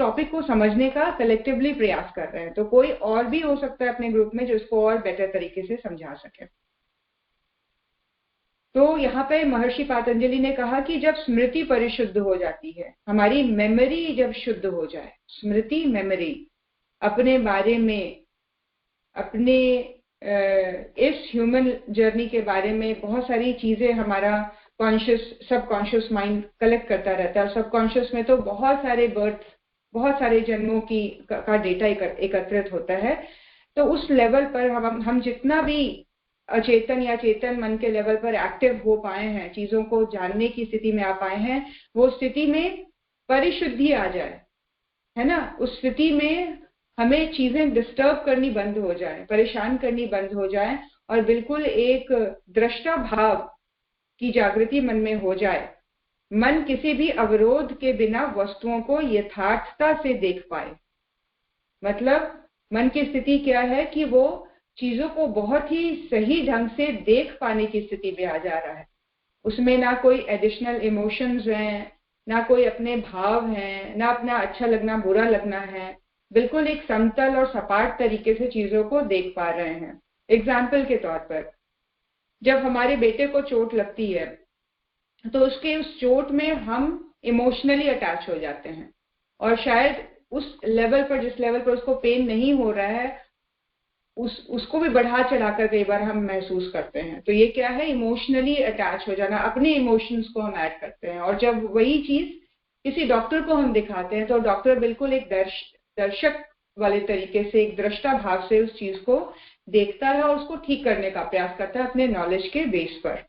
Topic को समझने का कलेक्टिवली प्रयास कर रहे हैं। तो कोई और भी हो सकता है अपने ग्रुप में जो इसको और बेटर तरीके से समझा सके। तो यहाँ पे महर्षि पातंजलि ने कहा कि जब स्मृति परिशुद्ध हो जाती है, हमारी मेमोरी जब शुद्ध हो जाए, स्मृति मेमोरी, अपने बारे में, अपने इस ह्यूमन जर्नी के बारे में बहुत सारी चीजें हमारा कॉन्शियस सबकॉन्शियस माइंड कलेक्ट करता रहता है। सबकॉन्शियस में तो बहुत सारे बर्थ, बहुत सारे जन्मों का डेटा एकत्रित होता है। तो उस लेवल पर हम जितना भी अचेतन या चेतन मन के लेवल पर एक्टिव हो पाए हैं, चीजों को जानने की स्थिति में आ पाए हैं, वो स्थिति में परिशुद्धि आ जाए, है ना, उस स्थिति में हमें चीजें डिस्टर्ब करनी बंद हो जाए, परेशान करनी बंद हो जाए, और बिल्कुल एक दृष्टा भाव की जागृति मन में हो जाए। मन किसी भी अवरोध के बिना वस्तुओं को यथार्थता से देख पाए। मतलब मन की स्थिति क्या है कि वो चीजों को बहुत ही सही ढंग से देख पाने की स्थिति में आ जा रहा है। उसमें ना कोई एडिशनल इमोशंस हैं, ना कोई अपने भाव हैं, ना अपना अच्छा लगना बुरा लगना है। बिल्कुल एक समतल और सपाट तरीके से चीजों को देख पा रहे हैं। एग्जाम्पल के तौर पर, जब हमारे बेटे को चोट लगती है तो उसके उस चोट में हम इमोशनली अटैच हो जाते हैं, और शायद उस लेवल पर, जिस लेवल पर उसको पेन नहीं हो रहा है, उसको भी बढ़ा चढ़ाकर कई बार हम महसूस करते हैं। तो ये क्या है, इमोशनली अटैच हो जाना, अपने इमोशंस को हम ऐड करते हैं। और जब वही चीज किसी डॉक्टर को हम दिखाते हैं तो डॉक्टर बिल्कुल एक दर्शक वाले तरीके से, एक दृष्टा भाव से उस चीज को देखता है और उसको ठीक करने का प्रयास करता है अपने नॉलेज के बेस पर।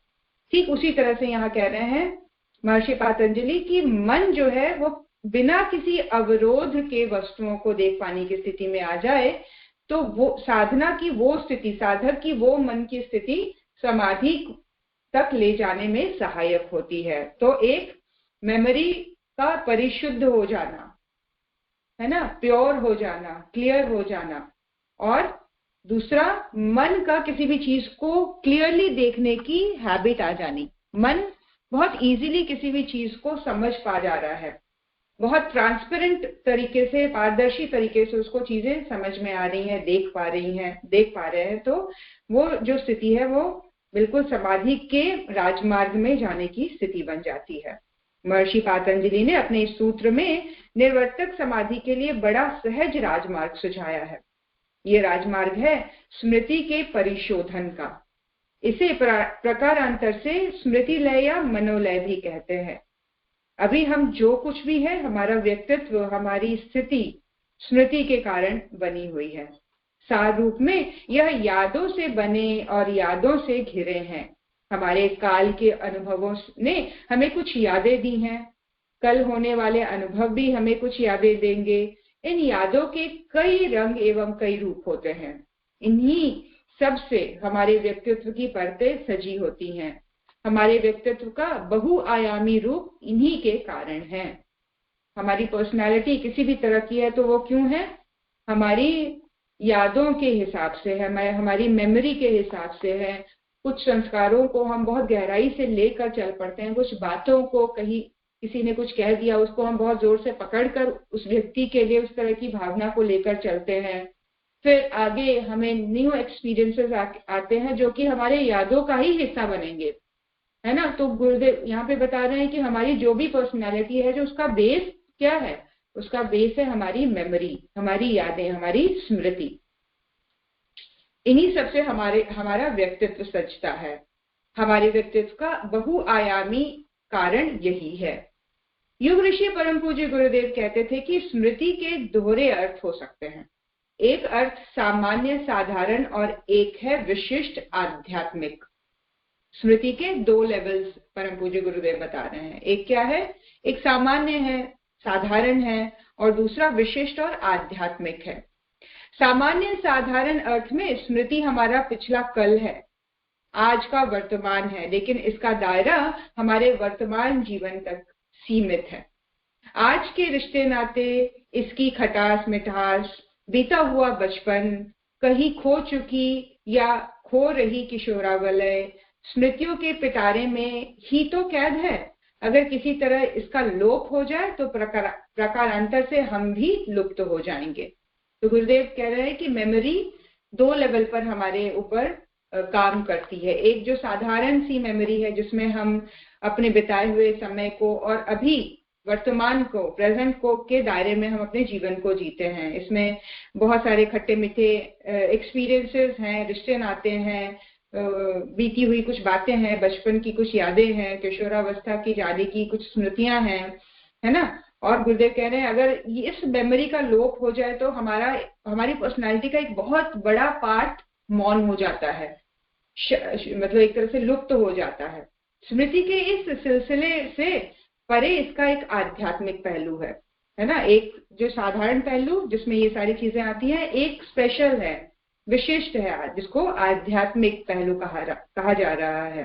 ठीक उसी तरह से यहाँ कह रहे हैं महर्षि पातंजलि कि मन जो है वो बिना किसी अवरोध के वस्तुओं को देख पाने की स्थिति में आ जाए, तो वो साधना की वो स्थिति, साधक की वो मन की स्थिति समाधि तक ले जाने में सहायक होती है। तो एक मेमोरी का परिशुद्ध हो जाना, है ना, प्योर हो जाना, क्लियर हो जाना, और दूसरा मन का किसी भी चीज को क्लियरली देखने की हैबिट आ जानी। मन बहुत इजीली किसी भी चीज को समझ पा जा रहा है, बहुत ट्रांसपेरेंट तरीके से, पारदर्शी तरीके से उसको चीजें समझ में आ रही हैं, देख पा रहे हैं। तो वो जो स्थिति है वो बिल्कुल समाधि के राजमार्ग में जाने की स्थिति बन जाती है। महर्षि पातंजलि ने अपने इस सूत्र में निर्वर्तक समाधि के लिए बड़ा सहज राजमार्ग सुझाया है। ये राजमार्ग है स्मृति के परिशोधन का। इसे प्रकारांतर से स्मृति लय या मनोलय भी कहते हैं। अभी हम जो कुछ भी है, हमारा व्यक्तित्व, हमारी स्थिति स्मृति के कारण बनी हुई है। सार रूप में यह यादों से बने और यादों से घिरे हैं। हमारे काल के अनुभवों ने हमें कुछ यादें दी हैं, कल होने वाले अनुभव भी हमें कुछ यादें देंगे। इन यादों के कई रंग एवं कई रूप होते हैं। इन्हीं सब से हमारे व्यक्तित्व की परतें सजी होती हैं। हमारे व्यक्तित्व का बहुआयामी रूप इन्हीं के कारण है। हमारी पर्सनालिटी किसी भी तरह की है तो वो क्यों है? हमारी यादों के हिसाब से है, हमारी मेमोरी के हिसाब से है। कुछ संस्कारों को हम बहुत गहराई से लेकर चल पड़ते हैं, कुछ बातों को, कहीं किसी ने कुछ कह दिया उसको हम बहुत जोर से पकड़कर उस व्यक्ति के लिए उस तरह की भावना को लेकर चलते हैं। फिर आगे हमें न्यू एक्सपीरियंसेस आते हैं जो कि हमारे यादों का ही हिस्सा बनेंगे, है ना। तो गुरुदेव यहाँ पे बता रहे हैं कि हमारी जो भी पर्सनालिटी है, जो उसका बेस क्या है, उसका बेस है हमारी मेमोरी, हमारी यादें, हमारी स्मृति। इन्हीं सबसे हमारा व्यक्तित्व सजता है। हमारे व्यक्तित्व का बहुआयामी कारण यही है। युग ऋषि परम पूज्य गुरुदेव कहते थे कि स्मृति के दोहरे अर्थ हो सकते हैं। एक अर्थ सामान्य साधारण और एक है विशिष्ट आध्यात्मिक। स्मृति के दो लेवल्स परम पूज्य गुरुदेव बता रहे हैं। एक क्या है? एक सामान्य है, साधारण है, और दूसरा विशिष्ट और आध्यात्मिक है। सामान्य साधारण अर्थ में स्मृति हमारा पिछला कल है, आज का वर्तमान है, लेकिन इसका दायरा हमारे वर्तमान जीवन तक सीमित है। आज के रिश्ते नाते, इसकी खटास मिठास, बीता हुआ बचपन, कहीं खो चुकी या खो रही किशोरावलय स्मृतियों के पिटारे में ही तो कैद है। अगर किसी तरह इसका लोप हो जाए तो प्रकारांतर से हम भी लुप्त हो जाएंगे। तो गुरुदेव कह रहे हैं कि मेमोरी 2 लेवल पर हमारे ऊपर काम करती है। एक जो साधारण सी मेमोरी है जिसमें हम अपने बिताए हुए समय को और अभी वर्तमान को, प्रेजेंट को के दायरे में हम अपने जीवन को जीते हैं। इसमें बहुत सारे खट्टे मीठे एक्सपीरियंसेस हैं, रिश्ते नाते हैं, बीती हुई कुछ बातें हैं, बचपन की कुछ यादें हैं, किशोरावस्था की जाने की कुछ स्मृतियां हैं, है ना। और गुरुदेव कह रहे हैं अगर इस मेमोरी का लोप हो जाए तो हमारी पर्सनालिटी का एक बहुत बड़ा पार्ट मौन हो जाता है, मतलब एक तरह से लुप्त हो जाता है। स्मृति के इस सिलसिले से परे इसका एक आध्यात्मिक पहलू है ना। एक जो साधारण पहलू जिसमें ये सारी चीजें आती हैं, एक स्पेशल है, विशिष्ट है, जिसको आध्यात्मिक पहलू कहा जा रहा है।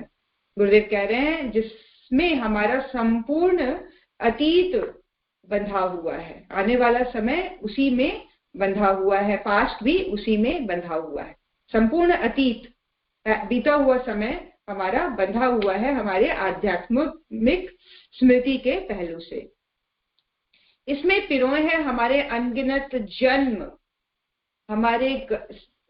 गुरुदेव कह रहे हैं जिसमें हमारा संपूर्ण अतीत बंधा हुआ है, आने वाला समय उसी में बंधा हुआ है, पास्ट भी उसी में बंधा हुआ है। संपूर्ण अतीत, बीता हुआ समय हमारा बंधा हुआ है हमारे आध्यात्मिक स्मृति के पहलू से। इसमें पिरोए हैं हमारे अनगिनत जन्म, हमारे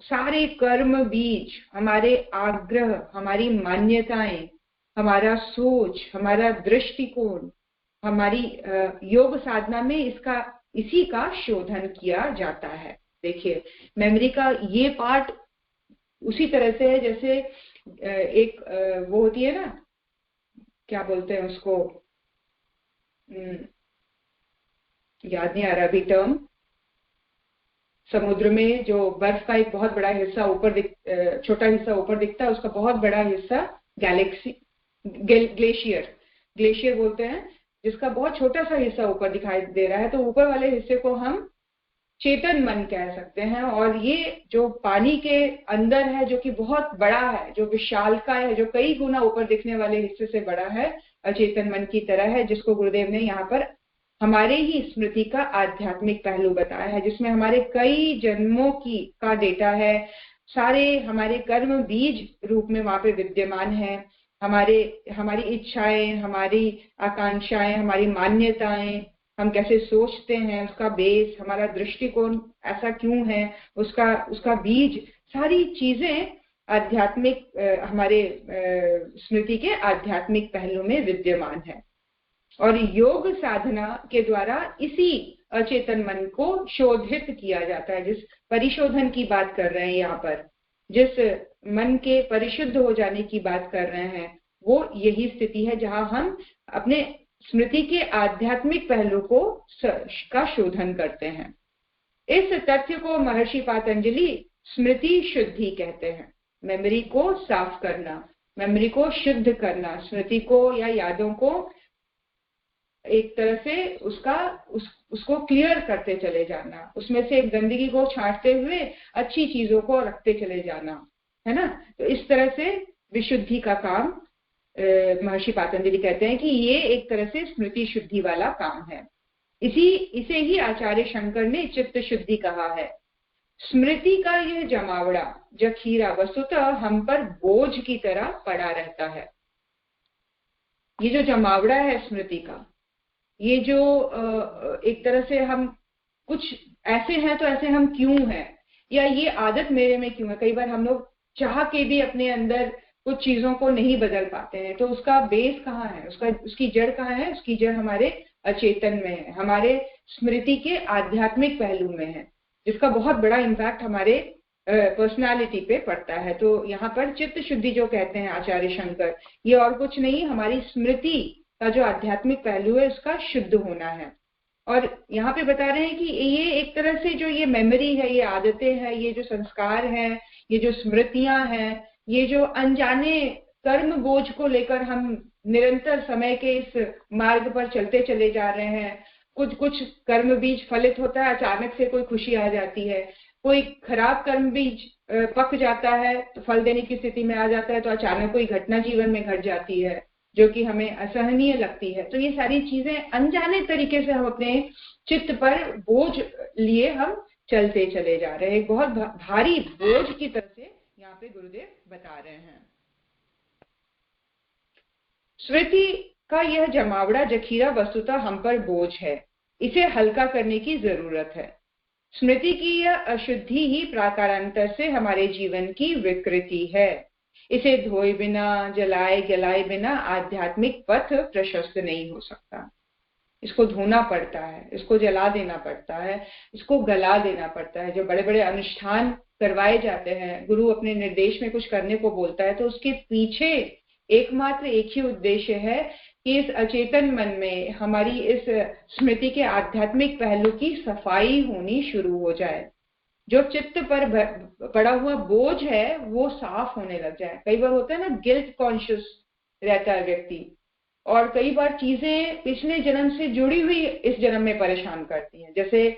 सारे कर्म बीज, हमारे आग्रह, हमारी मान्यताएं, हमारा सोच, हमारा दृष्टिकोण। हमारी योग साधना में इसी का शोधन किया जाता है। देखिए मेमोरी का ये पार्ट उसी तरह से है जैसे एक वो होती है ना, क्या बोलते हैं उसको, याद नहीं आ रहा अभी टर्म। समुद्र में जो बर्फ का एक बहुत बड़ा हिस्सा ऊपर छोटा हिस्सा ऊपर दिखता है, उसका बहुत बड़ा हिस्सा ग्लेशियर बोलते हैं, जिसका बहुत छोटा सा हिस्सा ऊपर दिखाई दे रहा है। तो ऊपर वाले हिस्से को हम चेतन मन कह सकते हैं, और ये जो पानी के अंदर है जो कि बहुत बड़ा है, जो विशालकाय है, जो कई गुना ऊपर दिखने वाले हिस्से से बड़ा है, अचेतन मन की तरह है, जिसको गुरुदेव ने यहाँ पर हमारे ही स्मृति का आध्यात्मिक पहलू बताया है, जिसमें हमारे कई जन्मों का डेटा है, सारे हमारे कर्म बीज रूप में वहां पे विद्यमान है। हमारी इच्छाएं, हमारी आकांक्षाएं, हमारी मान्यताएं, हम कैसे सोचते हैं, उसका बेस, हमारा दृष्टिकोण ऐसा क्यों है, उसका बीज, सारी चीजें आध्यात्मिक हमारे स्मृति के आध्यात्मिक पहलू में विद्यमान है। और योग साधना के द्वारा इसी अचेतन मन को शोधित किया जाता है। जिस परिशोधन की बात कर रहे हैं यहाँ पर, जिस मन के परिशुद्ध हो जाने की बात कर रहे हैं, वो यही स्थिति है जहां हम अपने स्मृति के आध्यात्मिक पहलू का शोधन करते हैं। इस तथ्य को महर्षि पातंजलि स्मृति शुद्धि कहते हैं। मेमोरी को साफ करना, मेमोरी को शुद्ध करना, स्मृति को या यादों को एक तरह से उसको क्लियर करते चले जाना, उसमें से गंदगी को छांटते हुए अच्छी चीजों को रखते चले जाना, है ना। तो इस तरह से विशुद्धि का काम महर्षि पातंजलि कहते हैं कि ये एक तरह से स्मृति शुद्धि वाला काम है। इसे ही आचार्य शंकर ने चित्त शुद्धि कहा है। स्मृति का यह जमावड़ा, जखीरा वस्तुतः हम पर बोझ की तरह पड़ा रहता है। ये जो जमावड़ा है स्मृति का, ये जो एक तरह से हम कुछ ऐसे हैं तो ऐसे हम क्यों हैं, या ये आदत मेरे में क्यों है। कई बार हम लोग चाह के भी अपने अंदर कुछ चीजों को नहीं बदल पाते हैं, तो उसका बेस कहाँ है, उसकी जड़ कहाँ है। उसकी जड़ हमारे अचेतन में है, हमारे स्मृति के आध्यात्मिक पहलू में है, जिसका बहुत बड़ा इम्पैक्ट हमारे पर्सनालिटी पे पड़ता है। तो यहाँ पर चित्त शुद्धि जो कहते हैं आचार्य शंकर, ये और कुछ नहीं, हमारी स्मृति का जो आध्यात्मिक पहलू है उसका शुद्ध होना है। और यहाँ पे बता रहे हैं कि ये एक तरह से जो ये मेमोरी है, ये आदतें हैं, ये जो संस्कार हैं, ये जो स्मृतियां हैं, ये जो अनजाने कर्म बोझ को लेकर हम निरंतर समय के इस मार्ग पर चलते चले जा रहे हैं। कुछ कर्म बीज फलित होता है, अचानक से कोई खुशी आ जाती है, कोई खराब कर्म बीज पक जाता है तो फल देने की स्थिति में आ जाता है, तो अचानक कोई घटना जीवन में घट जाती है जो कि हमें असहनीय लगती है। तो ये सारी चीजें अनजाने तरीके से हम अपने चित्त पर बोझ लिए हम चलते चले जा रहे हैं, बहुत भारी बोझ की तरह से यहाँ पे गुरुदेव बता रहे हैं। स्मृति का यह जमावड़ा जखीरा वस्तुतः हम पर बोझ है, इसे हल्का करने की जरूरत है। स्मृति की यह अशुद्धि ही प्राकारांतर से हमारे जीवन की विकृति है। इसे धोए बिना, जलाए गलाए बिना आध्यात्मिक पथ प्रशस्त नहीं हो सकता। इसको धोना पड़ता है, इसको जला देना पड़ता है, इसको गला देना पड़ता है। जब बड़े बड़े अनुष्ठान करवाए जाते हैं, गुरु अपने निर्देश में कुछ करने को बोलता है, तो उसके पीछे एकमात्र एक ही उद्देश्य है कि इस अचेतन मन में हमारी इस स्मृति के आध्यात्मिक पहलू की सफाई होनी शुरू हो जाए। जो चित्त पर पड़ा हुआ बोझ है वो साफ होने लग जाए। कई बार होता है ना, गिल्ट कॉन्शियस रहता है व्यक्ति, और कई बार चीजें पिछले जन्म से जुड़ी हुई इस जन्म में परेशान करती हैं। जैसे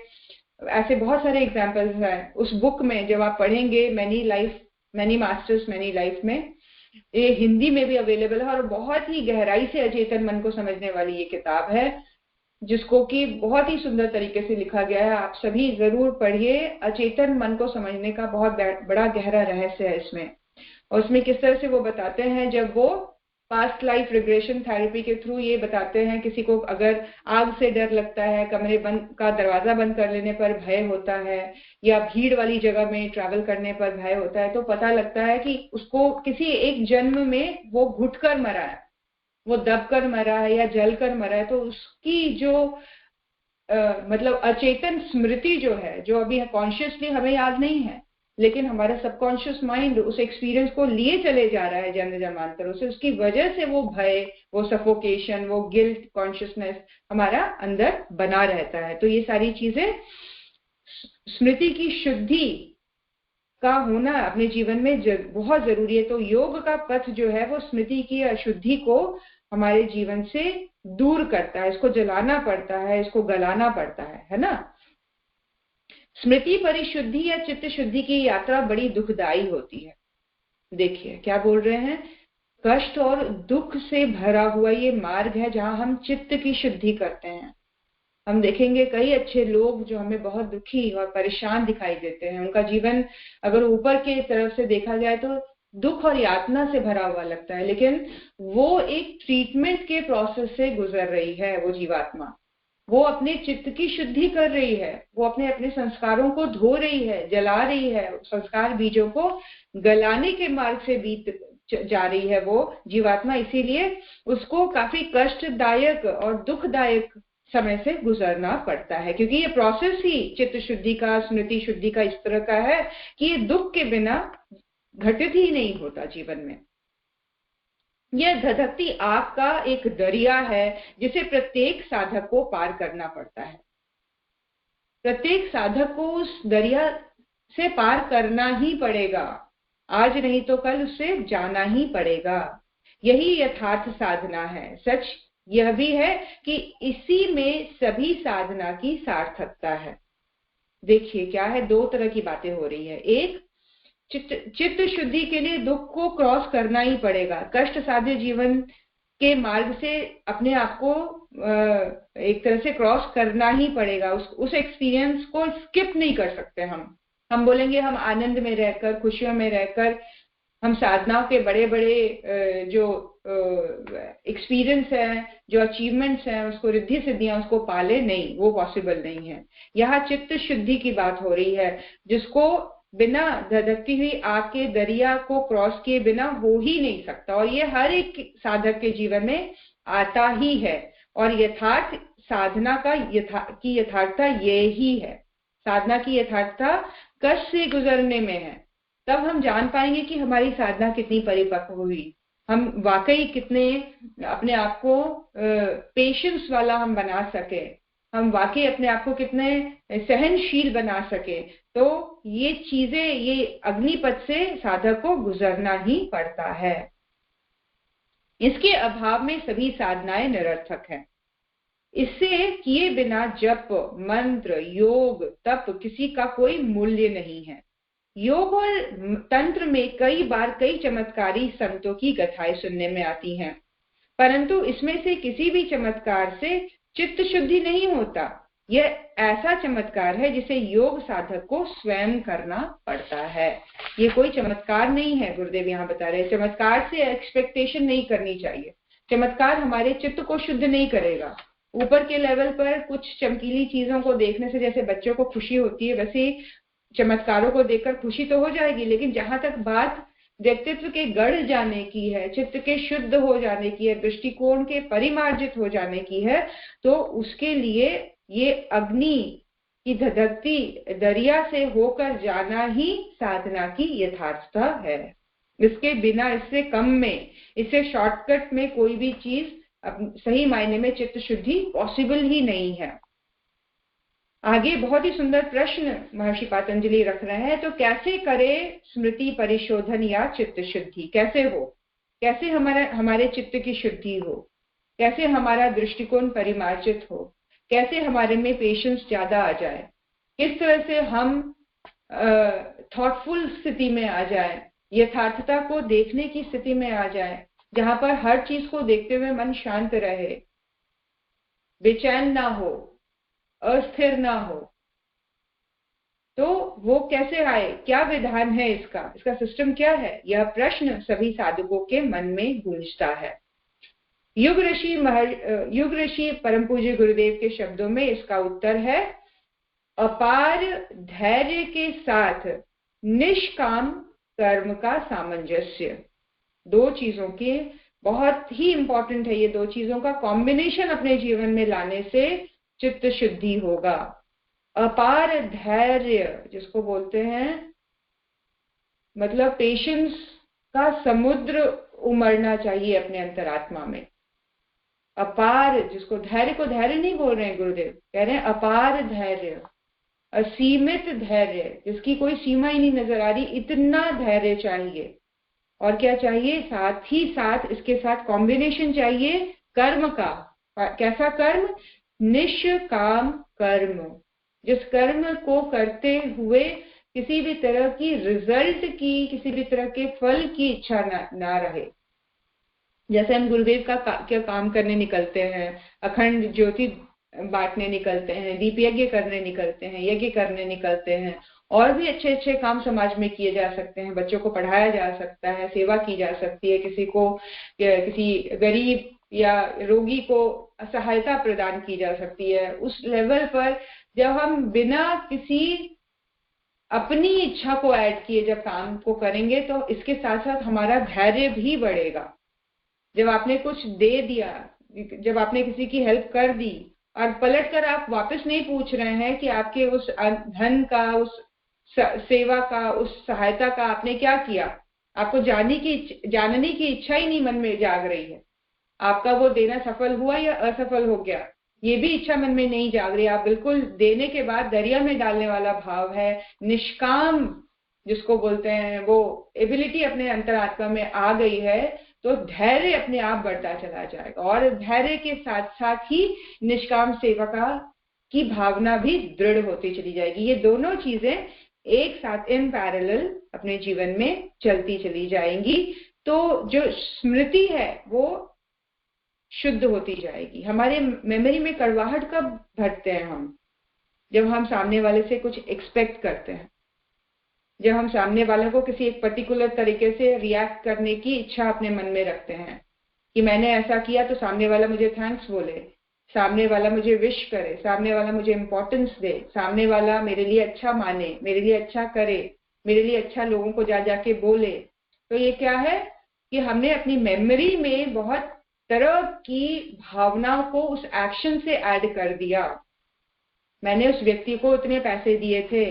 ऐसे बहुत सारे एग्जाम्पल्स हैं उस बुक में, जब आप पढ़ेंगे मैनी मास्टर्स मैनी लाइफ में, ये हिंदी में भी अवेलेबल है, और बहुत ही गहराई से अचेतन मन को समझने वाली ये किताब है, जिसको कि बहुत ही सुंदर तरीके से लिखा गया है। आप सभी जरूर पढ़िए। अचेतन मन को समझने का बहुत बड़ा गहरा रहस्य है इसमें। और उसमें किस तरह से वो बताते हैं, जब वो पास्ट लाइफ रिग्रेशन थेरेपी के थ्रू ये बताते हैं, किसी को अगर आग से डर लगता है, कमरे का दरवाजा बंद कर लेने पर भय होता है, या भीड़ वाली जगह में ट्रैवल करने पर भय होता है, तो पता लगता है कि उसको किसी एक जन्म में वो घुटकर मरा है, वो दबकर मरा है या जलकर मरा है। तो उसकी जो मतलब अचेतन स्मृति जो है, जो अभी कॉन्शियसली हमें याद नहीं है, लेकिन हमारा सबकॉन्शियस माइंड उस एक्सपीरियंस को लिए चले जा रहा है जन्म जन्मांतरों से, उसकी वजह से वो भय, वो सफोकेशन, वो गिल्ट कॉन्शियसनेस हमारा अंदर बना रहता है। तो ये सारी चीजें, स्मृति की शुद्धि का होना अपने जीवन में बहुत जरूरी है। तो योग का पथ जो है वो स्मृति की अशुद्धि को हमारे जीवन से दूर करता है। इसको जलाना पड़ता है, इसको गलाना पड़ता है ना। स्मृति परिशुद्धि या चित्त शुद्धि की यात्रा बड़ी दुखदाई होती है। देखिए क्या बोल रहे हैं, कष्ट और दुख से भरा हुआ ये मार्ग है जहां हम चित्त की शुद्धि करते हैं। हम देखेंगे कई अच्छे लोग जो हमें बहुत दुखी और परेशान दिखाई देते हैं, उनका जीवन अगर ऊपर की तरफ से देखा जाए तो दुख और यातना से भरा हुआ लगता है, लेकिन वो एक ट्रीटमेंट के प्रोसेस से गुजर रही है। वो जीवात्मा, वो अपने चित्त की शुद्धि कर रही है, वो अपने संस्कारों को धो रही है, जला रही है, संस्कार बीजों को गलाने के मार्ग से बीत जा रही है वो जीवात्मा। इसीलिए उसको काफी कष्टदायक और दुखदायक समय से गुजरना पड़ता है, क्योंकि ये प्रोसेस ही चित्त शुद्धि का, स्मृति शुद्धि का इस तरह का है कि ये दुख के बिना घटित ही नहीं होता जीवन में। यह धधकती आग का एक दरिया है जिसे प्रत्येक साधक को पार करना पड़ता है। प्रत्येक साधक को उस दरिया से पार करना ही पड़ेगा, आज नहीं तो कल उससे जाना ही पड़ेगा। यही यथार्थ साधना है। सच यह भी है कि इसी में सभी साधना की सार्थकता है। देखिए क्या है, दो तरह की बातें हो रही है। एक, चित्त शुद्धि के लिए दुख को क्रॉस करना ही पड़ेगा, कष्ट साध्य जीवन के मार्ग से अपने आप को एक तरह से क्रॉस करना ही पड़ेगा। उस एक्सपीरियंस को स्किप नहीं कर सकते हम बोलेंगे हम आनंद में रहकर, खुशियों में रहकर हम साधनाओं के बड़े बड़े जो एक्सपीरियंस है, जो अचीवमेंट्स हैं, उसको रिद्धि सिद्धियां उसको पाले, नहीं, वो पॉसिबल नहीं है। यहाँ चित्त शुद्धि की बात हो रही है, जिसको बिना धधकती हुई आग के दरिया को क्रॉस किए बिना हो ही नहीं सकता, और ये हर एक साधक के जीवन में आता ही है। और यथार्थ साधना का यथार्थता ये ही है। साधना की यथार्थता कष्ट से गुजरने में है। तब हम जान पाएंगे कि हमारी साधना कितनी परिपक्व हुई, हम वाकई कितने अपने आप को पेशेंस वाला हम बना सके, हम वाकई अपने आप को कितने सहनशील बना सके। तो ये चीजें, ये अग्निपथ से साधक को गुजरना ही पड़ता है। इसके अभाव में सभी साधनाएं निरर्थक हैं। इससे किए बिना जप, मंत्र, योग, तप किसी का कोई मूल्य नहीं है। योग और तंत्र में कई बार कई चमत्कारी संतों की कथाएं सुनने में आती हैं, परंतु इसमें से किसी भी चमत्कार से चित्त शुद्धि नहीं होता। यह ऐसा चमत्कार है जिसे योग साधक को स्वयं करना पड़ता है। ये कोई चमत्कार नहीं है। गुरुदेव यहाँ बता रहे हैं चमत्कार से एक्सपेक्टेशन नहीं करनी चाहिए। चमत्कार हमारे चित्त को शुद्ध नहीं करेगा। ऊपर के लेवल पर कुछ चमकीली चीजों को देखने से जैसे बच्चों को खुशी होती है, वैसे चमत्कारों को देखकर खुशी तो हो जाएगी, लेकिन जहां तक बात व्यक्तित्व के गढ़ जाने की है, चित्त के शुद्ध हो जाने की है, दृष्टिकोण के परिमार्जित हो जाने की है, तो उसके लिए ये अग्नि की धधकती दरिया से होकर जाना ही साधना की यथार्थता है। इसके बिना, इससे कम में, इससे शॉर्टकट में कोई भी चीज सही मायने में चित्त शुद्धि पॉसिबल ही नहीं है। आगे बहुत ही सुंदर प्रश्न महर्षि पातंजलि रख रहे हैं, तो कैसे करे स्मृति परिशोधन या चित्त शुद्धि? कैसे हो, कैसे हमारे चित्त की शुद्धि हो, कैसे हमारा दृष्टिकोण परिमार्जित हो, कैसे हमारे में पेशेंस ज्यादा आ जाए, किस तरह से हम थॉटफुल स्थिति में आ जाए, यथार्थता को देखने की स्थिति में आ जाए, जहां पर हर चीज को देखते हुए मन शांत रहे, बेचैन ना हो, अस्थिर ना हो। तो वो कैसे आए, क्या विधान है इसका सिस्टम क्या है? यह प्रश्न सभी साधकों के मन में गूंजता है। युग ऋषि परम पूज्य गुरुदेव के शब्दों में इसका उत्तर है, अपार धैर्य के साथ निष्काम कर्म का सामंजस्य। दो चीजों के बहुत ही इंपॉर्टेंट है, ये दो चीजों का कॉम्बिनेशन अपने जीवन में लाने से चित्त शुद्धि होगा। अपार धैर्य जिसको बोलते हैं, मतलब पेशेंस का समुद्र उमड़ना चाहिए अपने अंतरात्मा में। अपार, जिसको धैर्य को धैर्य नहीं बोल रहे हैं गुरुदेव, कह रहे हैं अपार धैर्य, असीमित धैर्य, जिसकी कोई सीमा ही नहीं नजर आ रही, इतना धैर्य चाहिए। और क्या चाहिए? साथ ही साथ इसके साथ कॉम्बिनेशन चाहिए कर्म का। कैसा कर्म? निष्काम कर्म, जिस कर्म को करते हुए किसी भी तरह की रिजल्ट की, किसी भी तरह के फल की इच्छा ना रहे। जैसे हम गुरुदेव का क्या काम करने निकलते हैं, अखंड ज्योति बांटने निकलते हैं, दीप यज्ञ करने निकलते हैं, यज्ञ करने निकलते हैं, और भी अच्छे अच्छे काम समाज में किए जा सकते हैं, बच्चों को पढ़ाया जा सकता है, सेवा की जा सकती है, किसी गरीब या रोगी को सहायता प्रदान की जा सकती है। उस लेवल पर जब हम बिना किसी अपनी इच्छा को ऐड किए जब काम को करेंगे, तो इसके साथ साथ हमारा धैर्य भी बढ़ेगा। जब आपने कुछ दे दिया, जब आपने किसी की हेल्प कर दी और पलट कर आप वापस नहीं पूछ रहे हैं कि आपके उस धन का, उस सेवा का, उस सहायता का आपने क्या किया, आपको जानने की इच्छा ही नहीं मन में जाग रही है। आपका वो देना सफल हुआ या असफल हो गया, ये भी इच्छा मन में नहीं जाग रही। आप बिल्कुल देने के बाद दरिया में डालने वाला भाव है, निष्काम जिसको बोलते हैं, वो एबिलिटी अपने अंतरात्मा में आ गई है, तो धैर्य अपने आप बढ़ता चला जाएगा। और धैर्य के साथ साथ ही निष्काम सेवा की भावना भी दृढ़ होती चली जाएगी। ये दोनों चीजें एक साथ इन पैरेलल अपने जीवन में चलती चली जाएंगी, तो जो स्मृति है वो शुद्ध होती जाएगी। हमारे मेमोरी में कड़वाहट कब भरते हैं हम? जब हम सामने वाले से कुछ एक्सपेक्ट करते हैं, जब हम सामने वाले को किसी एक पर्टिकुलर तरीके से रिएक्ट करने की इच्छा अपने मन में रखते हैं कि मैंने ऐसा किया तो सामने वाला मुझे थैंक्स बोले, सामने वाला मुझे विश करे, सामने वाला मुझे इंपॉर्टेंस दे, सामने वाला मेरे लिए अच्छा माने, मेरे लिए अच्छा करे, मेरे लिए अच्छा लोगों को जाके बोले। तो ये क्या है कि हमने अपनी मेमोरी में बहुत तरह की भावनाओं को उस एक्शन से ऐड कर दिया। मैंने उस व्यक्ति को इतने पैसे दिए थे,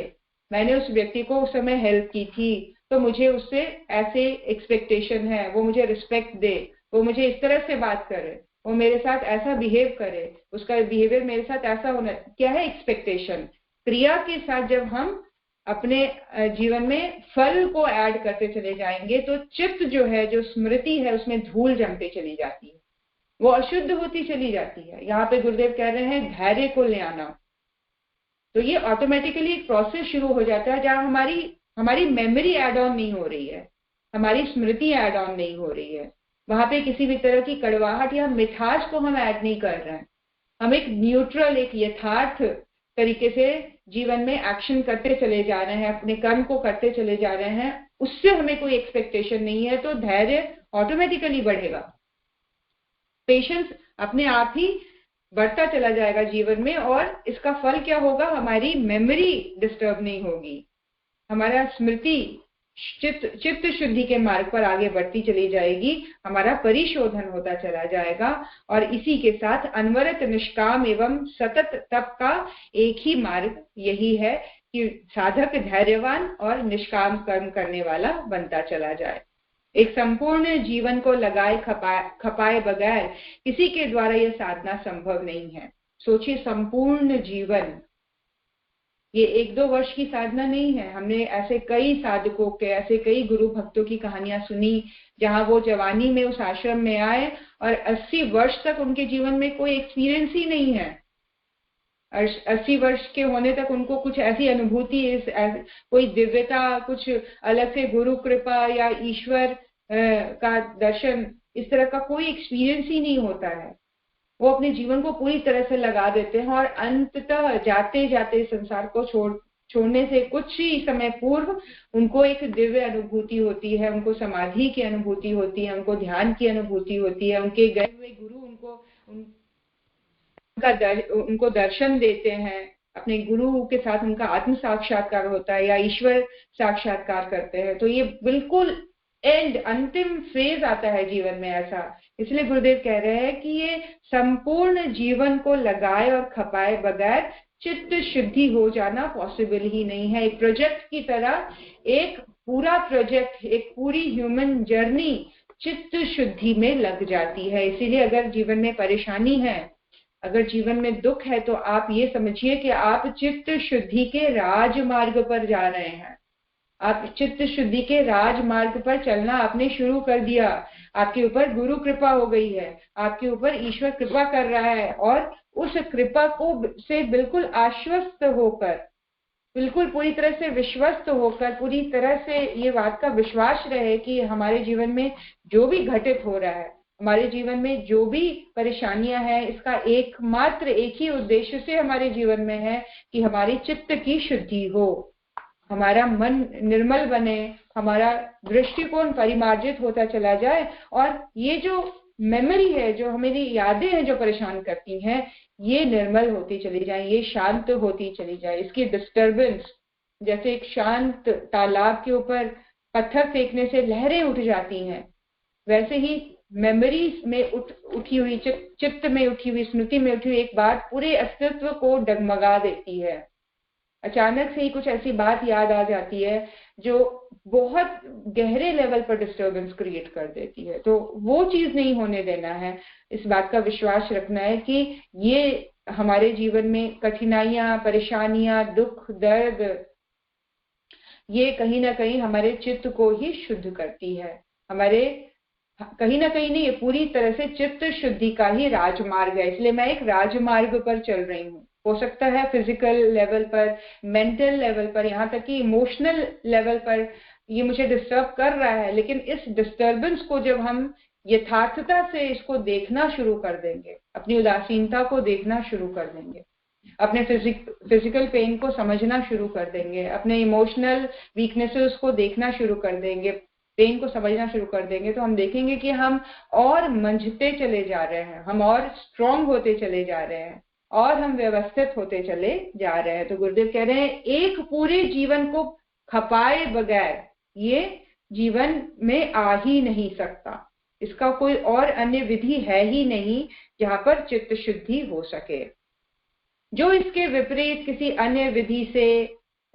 मैंने उस व्यक्ति को उस समय हेल्प की थी, तो मुझे उससे ऐसे एक्सपेक्टेशन है, वो मुझे रिस्पेक्ट दे, वो मुझे इस तरह से बात करे, वो मेरे साथ ऐसा बिहेव करे, उसका बिहेवियर मेरे साथ ऐसा होना। क्या है? एक्सपेक्टेशन। क्रिया के साथ जब हम अपने जीवन में फल को ऐड करते चले जाएंगे, तो चित्त जो है, जो स्मृति है, उसमें धूल जमते चली जाती है, वो अशुद्ध होती चली जाती है। यहाँ पे गुरुदेव कह रहे हैं धैर्य को ले आना। तो ये ऑटोमेटिकली एक प्रोसेस शुरू हो जाता है जहाँ हमारी मेमोरी एड ऑन नहीं हो रही है, हमारी स्मृति एड ऑन नहीं हो रही है। वहां पे किसी भी तरह की कड़वाहट या मिठास को हम ऐड नहीं कर रहे हैं। हम एक न्यूट्रल, एक यथार्थ तरीके से जीवन में एक्शन करते चले जा रहे हैं, अपने कर्म को करते चले जा रहे हैं, उससे हमें कोई एक्सपेक्टेशन नहीं है, तो धैर्य ऑटोमेटिकली बढ़ेगा। पेशेंस अपने आप ही बढ़ता चला जाएगा जीवन में, और इसका फल क्या होगा, हमारी मेमोरी डिस्टर्ब नहीं होगी, हमारा स्मृति चित्त शुद्धि के मार्ग पर आगे बढ़ती चली जाएगी, हमारा परिशोधन होता चला जाएगा। और इसी के साथ अनवरत निष्काम एवं सतत तप का एक ही मार्ग यही है कि साधक धैर्यवान और निष्काम कर्म करने वाला बनता चला जाए। एक संपूर्ण जीवन को लगाए खपाए बगैर किसी के द्वारा यह साधना संभव नहीं है। सोचिए, संपूर्ण जीवन, ये 1-2 वर्ष की साधना नहीं है। हमने ऐसे कई साधकों के, ऐसे कई गुरु भक्तों की कहानियां सुनी जहां वो जवानी में उस आश्रम में आए और 80 वर्ष तक उनके जीवन में कोई एक्सपीरियंस ही नहीं है। 80 वर्ष के होने तक उनको कुछ ऐसी अनुभूति, कोई दिव्यता, कुछ अलग से गुरु कृपा या ईश्वर का दर्शन, इस तरह का कोई एक्सपीरियंस ही नहीं होता है। वो अपने जीवन को पूरी तरह से लगा देते हैं और अंततः जाते जाते संसार को छोड़ने से कुछ ही समय पूर्व उनको एक दिव्य अनुभूति होती है, उनको समाधि की अनुभूति होती है, उनको ध्यान की अनुभूति होती है। उनके गए हुए गुरु उनको दर्शन देते हैं, अपने गुरु के साथ उनका आत्म साक्षात्कार होता है या ईश्वर साक्षात्कार करते हैं। तो ये बिल्कुल अंतिम फेज आता है जीवन में ऐसा। इसलिए गुरुदेव कह रहे हैं कि ये संपूर्ण जीवन को लगाए और खपाए बगैर चित्त शुद्धि हो जाना पॉसिबल ही नहीं है। एक प्रोजेक्ट की तरह एक पूरा प्रोजेक्ट, एक पूरी ह्यूमन जर्नी चित्त शुद्धि में लग जाती है। इसीलिए अगर जीवन में परेशानी है, अगर जीवन में दुख है, तो आप ये समझिए कि आप चित्त शुद्धि के राजमार्ग पर जा रहे हैं। आप चित्त शुद्धि के राजमार्ग पर चलना आपने शुरू कर दिया। आपके ऊपर गुरु कृपा हो गई है, आपके ऊपर ईश्वर कृपा कर रहा है, और उस कृपा को से बिल्कुल आश्वस्त होकर, बिल्कुल पूरी तरह से विश्वस्त होकर, पूरी तरह से ये बात का विश्वास रहे कि हमारे जीवन में जो भी घटित हो रहा है, हमारे जीवन में जो भी परेशानियां हैं, इसका एकमात्र एक ही उद्देश्य से हमारे जीवन में है कि हमारी चित्त की शुद्धि हो, हमारा मन निर्मल बने, हमारा दृष्टिकोण परिमार्जित होता चला जाए, और ये जो मेमोरी है, जो हमारी यादें हैं जो परेशान करती हैं, ये निर्मल होती चली जाए, ये शांत होती चली जाए। इसकी डिस्टर्बेंस, जैसे एक शांत तालाब के ऊपर पत्थर फेंकने से लहरें उठ जाती हैं, वैसे ही मेमोरीज में उठी हुई, चित्त में उठी हुई, स्मृति में उठी हुई एक बात पूरे अस्तित्व को डगमगा देती है। अचानक से ही कुछ ऐसी बात याद आ जाती है जो बहुत गहरे लेवल पर डिस्टर्बेंस क्रिएट कर देती है। तो वो चीज नहीं होने देना है। इस बात का विश्वास रखना है कि ये हमारे जीवन में कठिनाइयां, परेशानियां, दुख, दर्द, ये कहीं ना कहीं हमारे चित्त को ही शुद्ध करती है। हमारे कहीं ना कहीं नहीं, ये पूरी तरह से चित्त शुद्धि का ही राजमार्ग है। इसलिए मैं एक राजमार्ग पर चल रही हूँ। हो सकता है फिजिकल लेवल पर, मेंटल लेवल पर, यहाँ तक कि इमोशनल लेवल पर ये मुझे डिस्टर्ब कर रहा है, लेकिन इस डिस्टर्बेंस को जब हम यथार्थता से इसको देखना शुरू कर देंगे, अपनी उदासीनता को देखना शुरू कर देंगे, अपने फिजिकल पेन को समझना शुरू कर देंगे, अपने इमोशनल वीकनेसेस को देखना शुरू कर देंगे, पेन को समझना शुरू कर देंगे, तो हम देखेंगे कि हम और मंझते चले जा रहे हैं, हम और स्ट्रांग होते चले जा रहे हैं, और हम व्यवस्थित होते चले जा रहे हैं। तो गुरुदेव कह रहे हैं, एक पूरे जीवन को खपाए बगैर ये जीवन में आ ही नहीं सकता। इसका कोई और अन्य विधि है ही नहीं जहां पर चित्त शुद्धि हो सके। जो इसके विपरीत किसी अन्य विधि से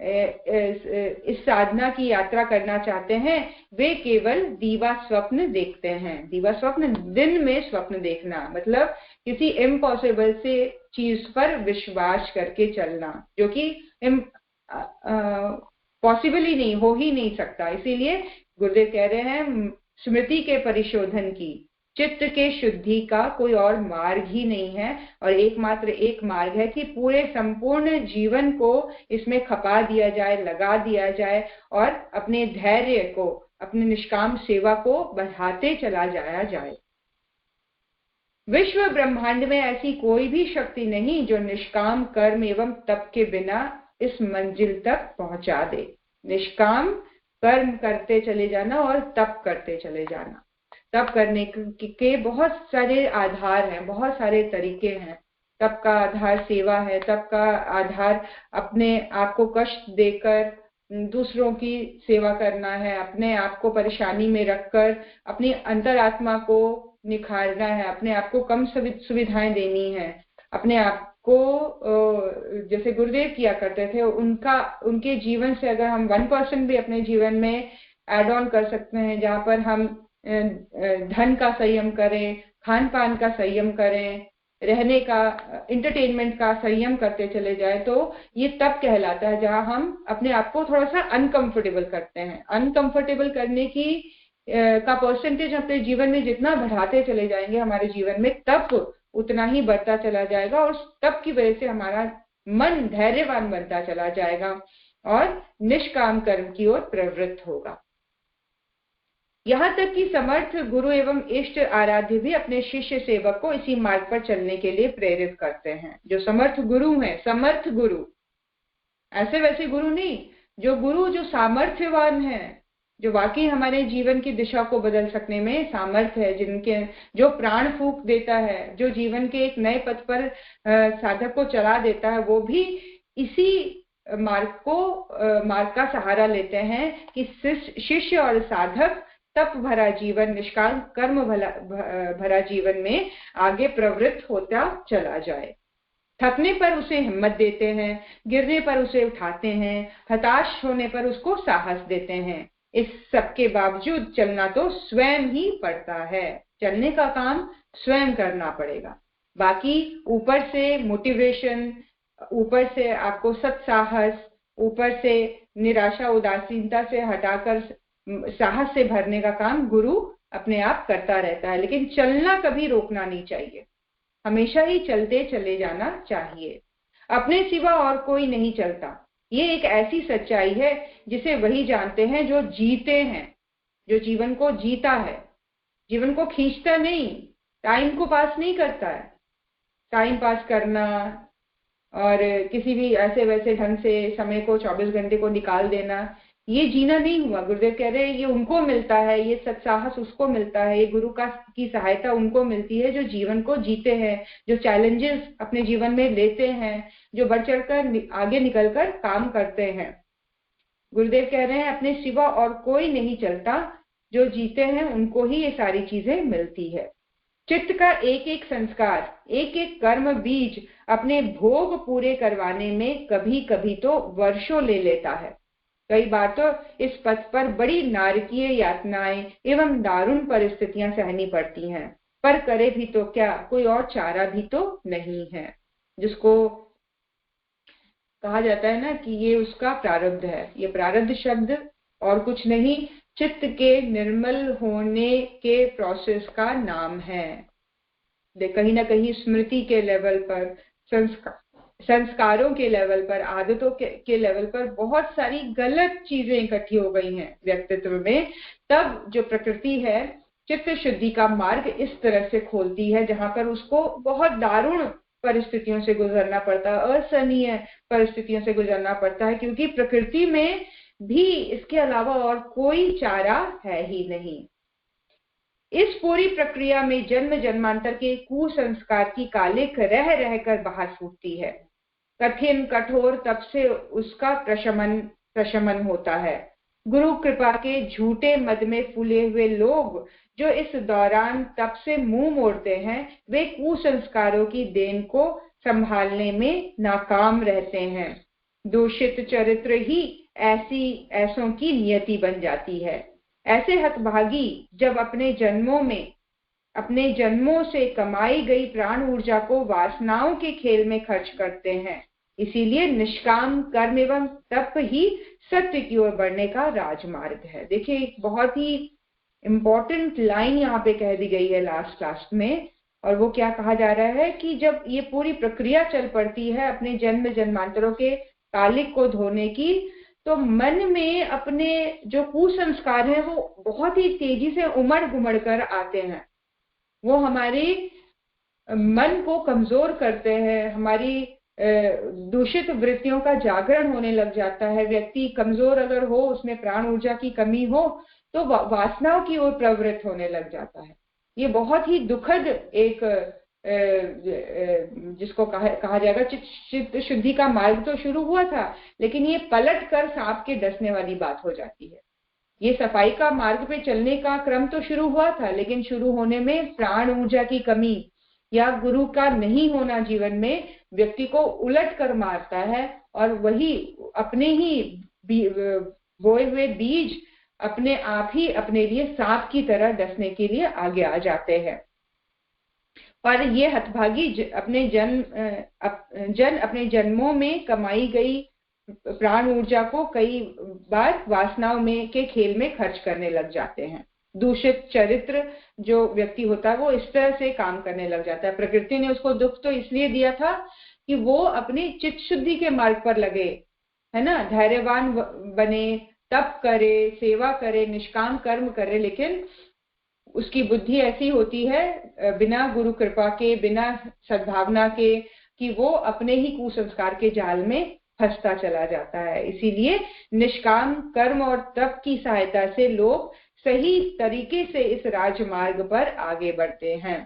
इस साधना की यात्रा करना चाहते हैं, वे केवल दीवा स्वप्न देखते हैं। दीवा स्वप्न, दिन में स्वप्न देखना, मतलब किसी इम्पॉसिबल से चीज पर विश्वास करके चलना, जो कि पॉसिबल ही नहीं, हो ही नहीं सकता। इसीलिए गुरुदेव कह रहे हैं, स्मृति के परिशोधन की, चित्त के शुद्धि का कोई और मार्ग ही नहीं है, और एकमात्र एक मार्ग है कि पूरे संपूर्ण जीवन को इसमें खपा दिया जाए, लगा दिया जाए, और अपने धैर्य को, अपने निष्काम सेवा को बढ़ाते चला जाया जाए। विश्व ब्रह्मांड में ऐसी कोई भी शक्ति नहीं जो निष्काम कर्म एवं तप के बिना इस मंजिल तक पहुंचा दे। निष्काम कर्म करते चले जाना और तप करते चले जाना, तप करने के बहुत सारे आधार हैं, बहुत सारे तरीके हैं। तप का आधार सेवा है, तप का आधार अपने आप को कष्ट देकर दूसरों की सेवा करना है, अपने आप को परेशानी में रखकर अपनी अंतरात्मा को निखारना है, अपने आप को कम सुविधाएं देनी है, अपने आप को जैसे गुरुदेव किया करते थे उनके जीवन से अगर हम 1% भी अपने जीवन में एड ऑन कर सकते हैं, जहाँ पर हम धन का संयम करें, खान पान का संयम करें, रहने का, एंटरटेनमेंट का संयम करते चले जाए, तो ये तब कहलाता है जहां हम अपने आप को थोड़ा सा अनकंफर्टेबल करते हैं। अनकंफर्टेबल करने की का परसेंटेज अपने जीवन में जितना बढ़ाते चले जाएंगे हमारे जीवन में, तब उतना ही बढ़ता चला जाएगा और तब की वजह से हमारा मन धैर्यवान बनता चला जाएगा और निष्काम कर्म की ओर प्रवृत्त होगा। यहाँ तक कि समर्थ गुरु एवं इष्ट आराध्य भी अपने शिष्य सेवक को इसी मार्ग पर चलने के लिए प्रेरित करते हैं। जो समर्थ गुरु हैं, समर्थ गुरु, ऐसे वैसे गुरु नहीं, जो गुरु जो सामर्थ्यवान है, जो वाकई हमारे जीवन की दिशा को बदल सकने में सामर्थ्य है, जिनके जो प्राण फूंक देता है, जो जीवन के एक नए पथ पर साधक को चला देता है, वो भी इसी मार्ग का सहारा लेते हैं कि शिष्य और साधक तप भरा जीवन, निष्काम कर्म भरा जीवन में आगे प्रवृत्त होता चला जाए। थकने पर उसे हिम्मत देते हैं, गिरने पर उसे उठाते हैं, हताश होने पर उसको साहस देते हैं। इस सब के बावजूद चलना तो स्वयं ही पड़ता है, चलने का काम स्वयं करना पड़ेगा। बाकी ऊपर से मोटिवेशन, ऊपर से आपको सत्साहस, ऊपर से निराशा उदासीनता से हटाकर साहस से भरने का काम गुरु अपने आप करता रहता है। लेकिन चलना कभी रोकना नहीं चाहिए, हमेशा ही चलते चले जाना चाहिए। अपने सिवा और कोई नहीं चलता, ये एक ऐसी सच्चाई है जिसे वही जानते हैं जो जीते हैं, जो जीवन को जीता है, जीवन को खींचता नहीं, टाइम को पास नहीं करता है। टाइम पास करना और किसी भी ऐसे वैसे ढंग से समय को 24 घंटे को निकाल देना, ये जीना नहीं हुआ। गुरुदेव कह रहे हैं ये उनको मिलता है, ये सत्साहस उसको मिलता है, ये गुरु की सहायता उनको मिलती है जो जीवन को जीते हैं, जो चैलेंजेस अपने जीवन में लेते हैं, जो बढ़ चढ़कर आगे निकलकर काम करते हैं। गुरुदेव कह रहे हैं अपने सिवा और कोई नहीं चलता, जो जीते हैं उनको ही ये सारी चीजें मिलती है। चित्त का एक एक संस्कार, एक एक कर्म बीज अपने भोग पूरे करवाने में कभी कभी तो वर्षों ले लेता है। कई बार तो इस पथ पर बड़ी नारकीय यातनाएं एवं दारुण परिस्थितियां सहनी पड़ती हैं, पर करे भी तो क्या, कोई और चारा भी तो नहीं है। जिसको कहा जाता है ना कि ये उसका प्रारब्ध है, ये प्रारब्ध शब्द और कुछ नहीं, चित्त के निर्मल होने के प्रोसेस का नाम है। कहीं ना कहीं स्मृति के लेवल पर, संस्कारों के लेवल पर, आदतों के लेवल पर बहुत सारी गलत चीजें इकट्ठी हो गई हैं व्यक्तित्व में, तब जो प्रकृति है चित्त शुद्धि का मार्ग इस तरह से खोलती है जहां पर उसको बहुत दारुण परिस्थितियों से गुजरना पड़ता है, असहनीय परिस्थितियों से गुजरना पड़ता है, क्योंकि प्रकृति में भी इसके अलावा और कोई चारा है ही नहीं। इस पूरी प्रक्रिया में जन्म जन्मांतर के कुसंस्कार की कालिक रह रहकर बाहर फूटती है। कठिन कठोर तप से उसका प्रशमन होता है। गुरु कृपा के झूठे मद में फूले हुए लोग जो इस दौरान तप से मुंह मोड़ते हैं, वे कुसंस्कारों की देन को संभालने में नाकाम रहते हैं। दूषित चरित्र ही ऐसों की नियति बन जाती है। ऐसे हतभागी जब अपने जन्मों से कमाई गई प्राण ऊर्जा को वासनाओं के खेल में खर्च करते हैं। इसीलिए निष्काम कर्म एवं तप ही सत्य की ओर बढ़ने का राजमार्ग है। देखिए एक बहुत ही इंपॉर्टेंट लाइन यहाँ पे कह दी गई है लास्ट में, और वो क्या कहा जा रहा है कि जब ये पूरी प्रक्रिया चल पड़ती है अपने जन्म जन्मांतरों के कालिक को धोने की, तो मन में अपने जो कुसंस्कार हैं वो बहुत ही तेजी से उमड़ घुमड़ कर आते हैं। वो हमारे मन को कमजोर करते हैं, हमारी दूषित वृत्तियों का जागरण होने लग जाता है। व्यक्ति कमजोर अगर हो, उसमें प्राण ऊर्जा की कमी हो, तो वासनाओं की ओर प्रवृत्त होने लग जाता है। ये बहुत ही दुखद एक जिसको कहा जाएगा चित्त शुद्धि का मार्ग तो शुरू हुआ था, लेकिन ये पलट कर सांप के डसने वाली बात हो जाती है। ये सफाई का मार्ग पे चलने का क्रम तो शुरू हुआ था, लेकिन शुरू होने में प्राण ऊर्जा की कमी या गुरु का नहीं होना जीवन में व्यक्ति को उलट कर मारता है, और वही अपने ही बोए हुए बीज अपने आप ही अपने लिए सांप की तरह डसने के लिए आगे आ जाते हैं। और ये हतभागी अपने जन्मों में कमाई गई प्राण ऊर्जा को कई बार वासनाओं में के खेल में खर्च करने लग जाते हैं। दूषित चरित्र जो व्यक्ति होता है वो इस तरह से काम करने लग जाता है। प्रकृति ने उसको दुख तो इसलिए दिया था कि वो अपनी चित्त शुद्धि के मार्ग पर लगे, है ना, धैर्यवान बने, तप करे, सेवा करे, निष्काम कर्म करे, लेकिन उसकी बुद्धि ऐसी होती है बिना गुरु कृपा के, बिना सद्भावना के, कि वो अपने ही कुसंस्कार के जाल में फंसता चला जाता है। इसीलिए निष्काम कर्म और तप की सहायता से लोग सही तरीके से इस राजमार्ग पर आगे बढ़ते हैं।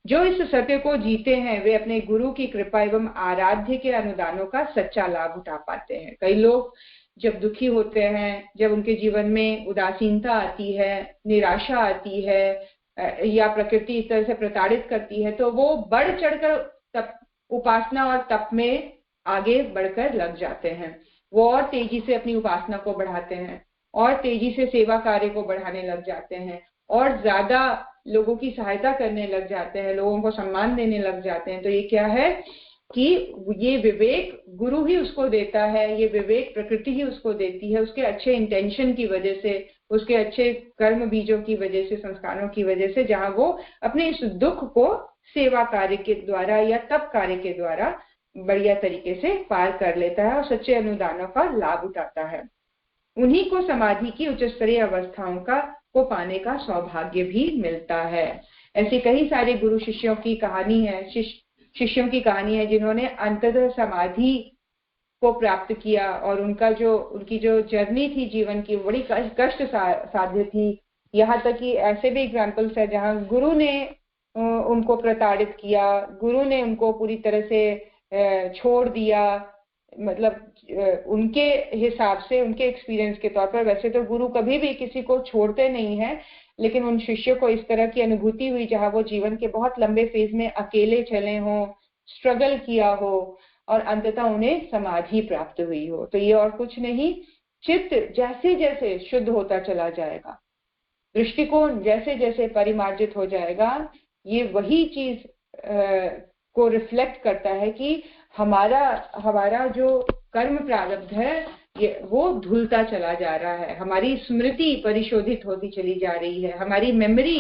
जो इस सत्य को जीते हैं वे अपने गुरु की कृपा एवं आराध्य के अनुदानों का सच्चा लाभ उठा पाते हैं। कई लोग जब दुखी होते हैं, जब उनके जीवन में उदासीनता आती है, निराशा आती है या प्रकृति इस तरह से प्रताड़ित करती है, तो वो बढ़ चढ़कर तप, उपासना और तप में आगे बढ़कर लग जाते हैं। वो और तेजी से अपनी उपासना को बढ़ाते हैं, और तेजी से सेवा कार्य को बढ़ाने लग जाते हैं, और ज्यादा लोगों की सहायता करने लग जाते हैं, लोगों को सम्मान देने लग जाते हैं। तो ये क्या है कि ये विवेक गुरु ही उसको देता है, ये विवेक प्रकृति ही उसको देती है, उसके अच्छे इंटेंशन की वजह से, उसके अच्छे कर्म बीजों की वजह से, संस्कारों की वजह से, जहां वो अपने इस दुख को सेवा कार्य के द्वारा या तप कार्य के द्वारा बढ़िया तरीके से पार कर लेता है और सच्चे अनुदानों का लाभ उठाता है। उन्हीं को समाधि की उच्च स्तरीय अवस्थाओं को पाने का सौभाग्य भी मिलता है। ऐसे कई सारे गुरु शिष्यों की कहानी है, शिष्यों की कहानी है जिन्होंने अंततः समाधि को प्राप्त किया, और उनकी जो जर्नी थी जीवन की बड़ी कष्ट साध्य थी। यहाँ तक कि ऐसे भी एग्जाम्पल्स है जहाँ गुरु ने उनको प्रताड़ित किया, गुरु ने उनको पूरी तरह से छोड़ दिया, मतलब उनके हिसाब से, उनके एक्सपीरियंस के तौर पर। वैसे तो गुरु कभी भी किसी को छोड़ते नहीं है, लेकिन उन शिष्यों को इस तरह की अनुभूति हुई जहां वो जीवन के बहुत लंबे फेज में अकेले चले हों, स्ट्रगल किया हो, और अंततः उन्हें समाधि प्राप्त हुई हो। तो ये और कुछ नहीं, चित्त जैसे जैसे शुद्ध होता चला जाएगा, दृष्टिकोण जैसे जैसे परिमार्जित हो जाएगा, ये वही चीज को रिफ्लेक्ट करता है कि हमारा जो कर्म प्रारब्ध है वो धुलता चला जा रहा है, हमारी स्मृति परिशोधित होती चली जा रही है, हमारी मेमोरी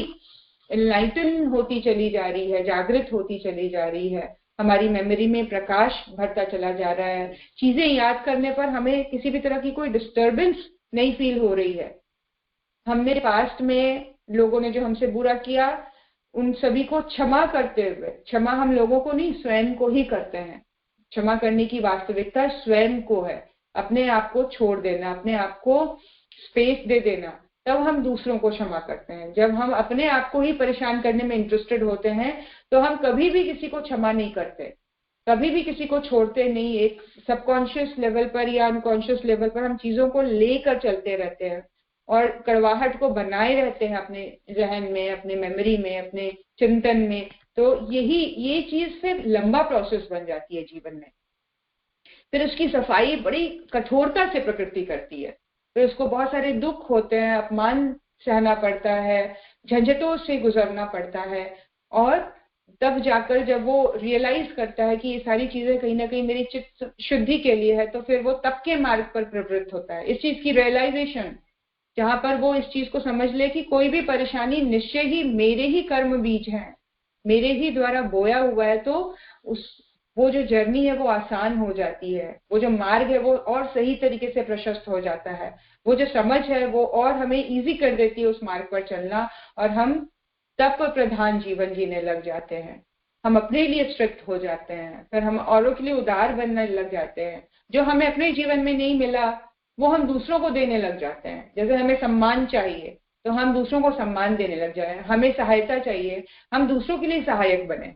एनलाइटन होती चली जा रही है, जागृत होती चली जा रही है, हमारी मेमोरी में प्रकाश भरता चला जा रहा है। चीजें याद करने पर हमें किसी भी तरह की कोई डिस्टर्बेंस नहीं फील हो रही है। हमने पास्ट में लोगों ने जो हमसे बुरा किया उन सभी को क्षमा करते हुए, क्षमा हम लोगों को नहीं स्वयं को ही करते हैं, क्षमा करने की वास्तविकता स्वयं को है, अपने आप को छोड़ देना, अपने आप को स्पेस दे देना, तब हम दूसरों को क्षमा करते हैं। जब हम अपने आप को ही परेशान करने में इंटरेस्टेड होते हैं तो हम कभी भी किसी को क्षमा नहीं करते, कभी भी किसी को छोड़ते नहीं। एक सबकॉन्शियस लेवल पर या अनकॉन्शियस लेवल पर हम चीजों को लेकर चलते रहते हैं और कड़वाहट को बनाए रहते हैं अपने जहन में, अपने मेमोरी में, अपने चिंतन में। तो ये चीज फिर लंबा प्रोसेस बन जाती है जीवन में। फिर उसकी सफाई बड़ी कठोरता से प्रकृति करती है, फिर उसको बहुत सारे दुख होते हैं, अपमान सहना पड़ता है, झंझटों से गुजरना पड़ता है, और तब जाकर जब वो रियलाइज करता है कि ये सारी चीजें कहीं ना कहीं मेरी चित्त शुद्धि के लिए है, तो फिर वो तप के मार्ग पर प्रवृत्त होता है। इस चीज की रियलाइजेशन, जहां पर वो इस चीज को समझ ले कि कोई भी परेशानी निश्चय ही मेरे ही कर्म बीज है, मेरे ही द्वारा बोया हुआ है, तो वो जो जर्नी है वो आसान हो जाती है, वो जो मार्ग है वो और सही तरीके से प्रशस्त हो जाता है, वो जो समझ है वो और हमें इजी कर देती है उस मार्ग पर चलना, और हम तप प्रधान जीवन जीने लग जाते हैं। हम अपने लिए स्ट्रिक्ट हो जाते हैं, फिर हम औरों के लिए उदार बनने लग जाते हैं। जो हमें अपने जीवन में नहीं मिला वो हम दूसरों को देने लग जाते हैं। जैसे हमें सम्मान चाहिए तो हम दूसरों को सम्मान देने लग जाए, हमें सहायता चाहिए हम दूसरों के लिए सहायक बने,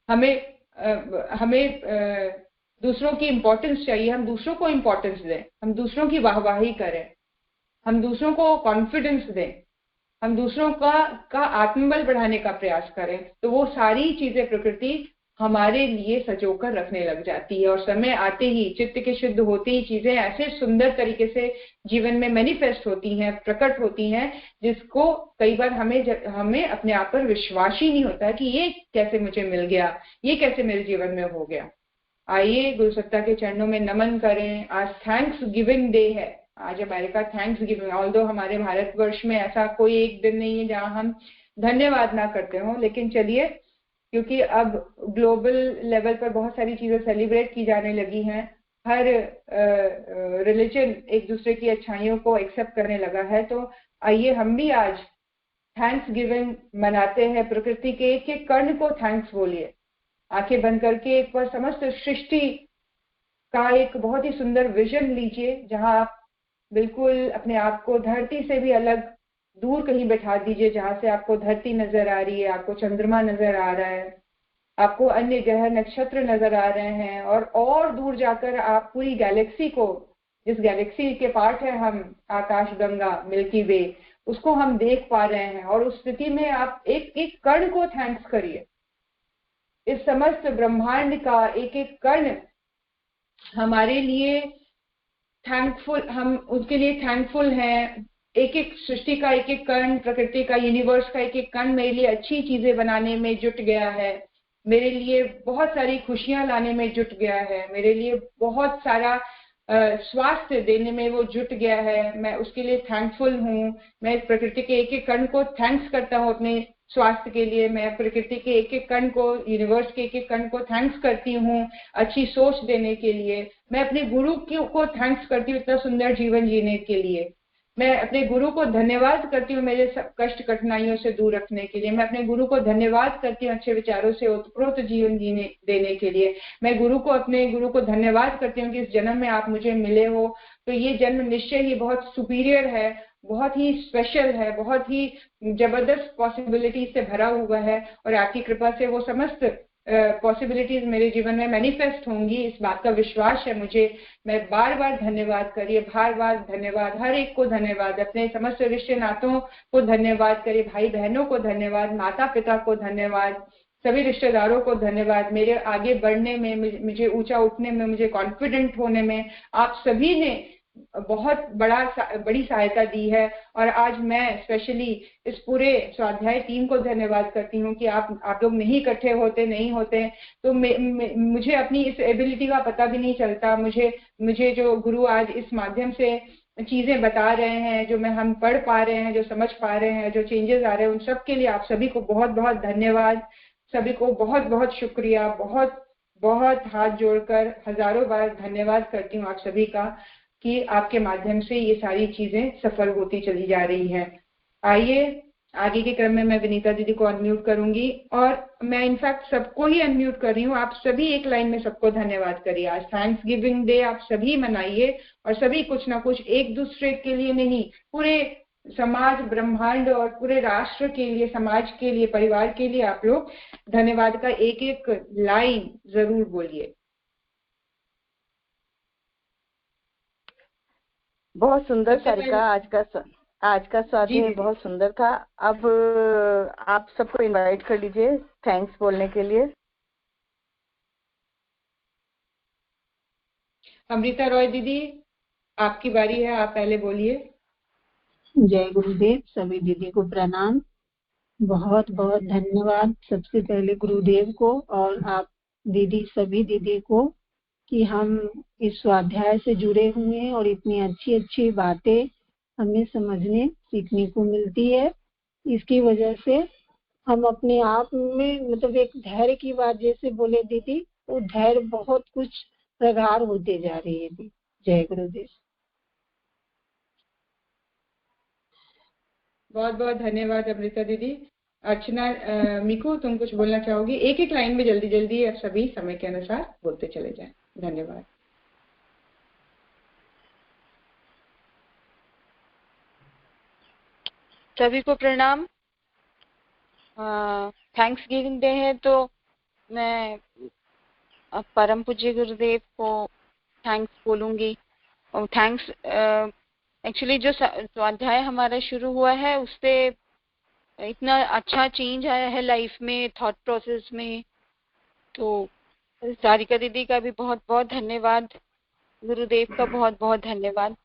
हमें दूसरों की इम्पोर्टेंस चाहिए हम दूसरों को इम्पोर्टेंस दें, हम दूसरों की वाहवाही करें, हम दूसरों को कॉन्फिडेंस दें, हम दूसरों का आत्मबल बढ़ाने का प्रयास करें। तो वो सारी चीजें प्रकृति हमारे लिए सजोकर रखने लग जाती है और समय आते ही, चित्त के शुद्ध होते ही चीजें ऐसे सुंदर तरीके से जीवन में मैनिफेस्ट होती हैं, प्रकट होती हैं, जिसको कई बार हमें अपने आप पर विश्वास ही नहीं होता कि ये कैसे मुझे मिल गया, ये कैसे मेरे जीवन में हो गया। आइए गुरु सत्ता के चरणों में नमन करें। आज थैंक्स गिविंग डे है, आज अमेरिका थैंक्स गिविंग, ऑल्दो हमारे भारतवर्ष में ऐसा कोई एक दिन नहीं है जहां हम धन्यवाद ना करते हो, लेकिन चलिए, क्योंकि अब ग्लोबल लेवल पर बहुत सारी चीजें सेलिब्रेट की जाने लगी हैं, हर रिलीजन एक दूसरे की अच्छाइयों को एक्सेप्ट करने लगा है, तो आइए हम भी आज थैंक्स गिविंग मनाते हैं। प्रकृति के एक एक कण को थैंक्स बोलिए, आंखें बंद करके एक बार समस्त सृष्टि का एक बहुत ही सुंदर विजन लीजिए, जहां आप बिल्कुल अपने आप को धरती से भी अलग दूर कहीं बैठा दीजिए, जहां से आपको धरती नजर आ रही है, आपको चंद्रमा नजर आ रहा है, आपको अन्य ग्रह नक्षत्र नजर आ रहे हैं, और दूर जाकर आप पूरी गैलेक्सी को, जिस गैलेक्सी के पार्ट है हम, आकाश गंगा मिल्की वे, उसको हम देख पा रहे हैं। और उस स्थिति में आप एक एक कण को थैंक्स करिए। इस समस्त ब्रह्मांड का एक एक कण हमारे लिए थैंकफुल, हम उसके लिए थैंकफुल हैं। एक एक सृष्टि का एक एक कण, प्रकृति का, यूनिवर्स का एक एक कण मेरे लिए अच्छी चीजें बनाने में जुट गया है, मेरे लिए बहुत सारी खुशियां लाने में जुट गया है, मेरे लिए बहुत सारा स्वास्थ्य देने में वो जुट गया है। मैं उसके लिए थैंकफुल हूँ। मैं प्रकृति के एक एक कण को थैंक्स करता हूँ अपने स्वास्थ्य के लिए। मैं प्रकृति के एक एक कण को, यूनिवर्स के एक एक कण को थैंक्स करती हूँ अच्छी सोच देने के लिए। मैं अपने गुरु को थैंक्स करती हूँ इतना सुंदर जीवन जीने के लिए। मैं अपने गुरु को धन्यवाद करती हूँ मेरे सब कष्ट कठिनाइयों से दूर रखने के लिए। मैं अपने गुरु को धन्यवाद करती हूँ अच्छे विचारों से ओतप्रोत जीवन जीने देने के लिए। मैं अपने गुरु को धन्यवाद करती हूँ कि इस जन्म में आप मुझे मिले हो, तो ये जन्म निश्चय ही बहुत सुपीरियर है, बहुत ही स्पेशल है, बहुत ही जबरदस्त पॉसिबिलिटी से भरा हुआ है, और आपकी कृपा से वो समस्त पॉसिबिलिटीज मेरे जीवन में मैनिफेस्ट होंगी, इस बात का विश्वास है मुझे। मैं बार बार धन्यवाद करिए, बार बार धन्यवाद, हर एक को धन्यवाद, अपने समस्त रिश्ते नातों को धन्यवाद करिए, भाई बहनों को धन्यवाद, माता पिता को धन्यवाद, सभी रिश्तेदारों को धन्यवाद। मेरे आगे बढ़ने में, मुझे ऊंचा उठने में, मुझे कॉन्फिडेंट होने में आप सभी ने बहुत बड़ी सहायता दी है। और आज मैं स्पेशली इस पूरे स्वाध्याय टीम को धन्यवाद करती हूँ कि आप लोग नहीं इकट्ठे नहीं होते तो मुझे अपनी इस एबिलिटी का पता भी नहीं चलता। मुझे जो गुरु आज इस माध्यम से चीजें बता रहे हैं, जो हम पढ़ पा रहे हैं, जो समझ पा रहे हैं, जो चेंजेस आ रहे हैं, उन सब के लिए आप सभी को बहुत बहुत धन्यवाद। सभी को बहुत बहुत शुक्रिया, बहुत बहुत हाथ जोड़कर हजारों बार धन्यवाद करती हूँ आप सभी का, कि आपके माध्यम से ये सारी चीजें सफल होती चली जा रही हैं। आइए आगे के क्रम में मैं विनीता दीदी को अनम्यूट करूंगी, और मैं इनफैक्ट सबको ही अनम्यूट कर रही हूँ। आप सभी एक लाइन में सबको धन्यवाद करिए। आज थैंक्स गिविंग डे आप सभी मनाइए, और सभी कुछ ना कुछ, एक दूसरे के लिए नहीं, पूरे समाज, ब्रह्मांड और पूरे राष्ट्र के लिए, समाज के लिए, परिवार के लिए आप लोग धन्यवाद का एक एक लाइन जरूर बोलिए। बहुत सुंदर सारिका, आज का स्वाध्याय बहुत सुंदर था। अब आप सबको इनवाइट कर लीजिए थैंक्स बोलने के लिए। अमृता रॉय दीदी, आपकी बारी है, आप पहले बोलिए। जय गुरुदेव, सभी दीदी को प्रणाम, बहुत बहुत धन्यवाद सबसे पहले गुरुदेव को और आप दीदी, सभी दीदी को, कि हम इस स्वाध्याय से जुड़े हुए हैं और इतनी अच्छी अच्छी बातें हमें समझने सीखने को मिलती है। इसकी वजह से हम अपने आप में, मतलब एक धैर्य की बात जैसे बोले दीदी, तो धैर्य बहुत कुछ प्रगाढ़ होते जा रही है दीदी। जय गुरुदेव। बहुत बहुत धन्यवाद अमृता दीदी। अर्चना, मिकू, तुम कुछ बोलना चाहोगी? एक एक लाइन में जल्दी जल्दी, अब सभी समय के अनुसार बोलते चले जाएं। धन्यवाद। सभी को प्रणाम। थैंक्स गिविंग डे है तो मैं परम पूज्य गुरुदेव को थैंक्स बोलूंगी। और थैंक्स एक्चुअली जो स्वाध्याय हमारा शुरू हुआ है उससे इतना अच्छा चेंज आया है लाइफ में, थॉट प्रोसेस में। तो सारिका दीदी का भी बहुत बहुत धन्यवाद, गुरुदेव का बहुत बहुत धन्यवाद।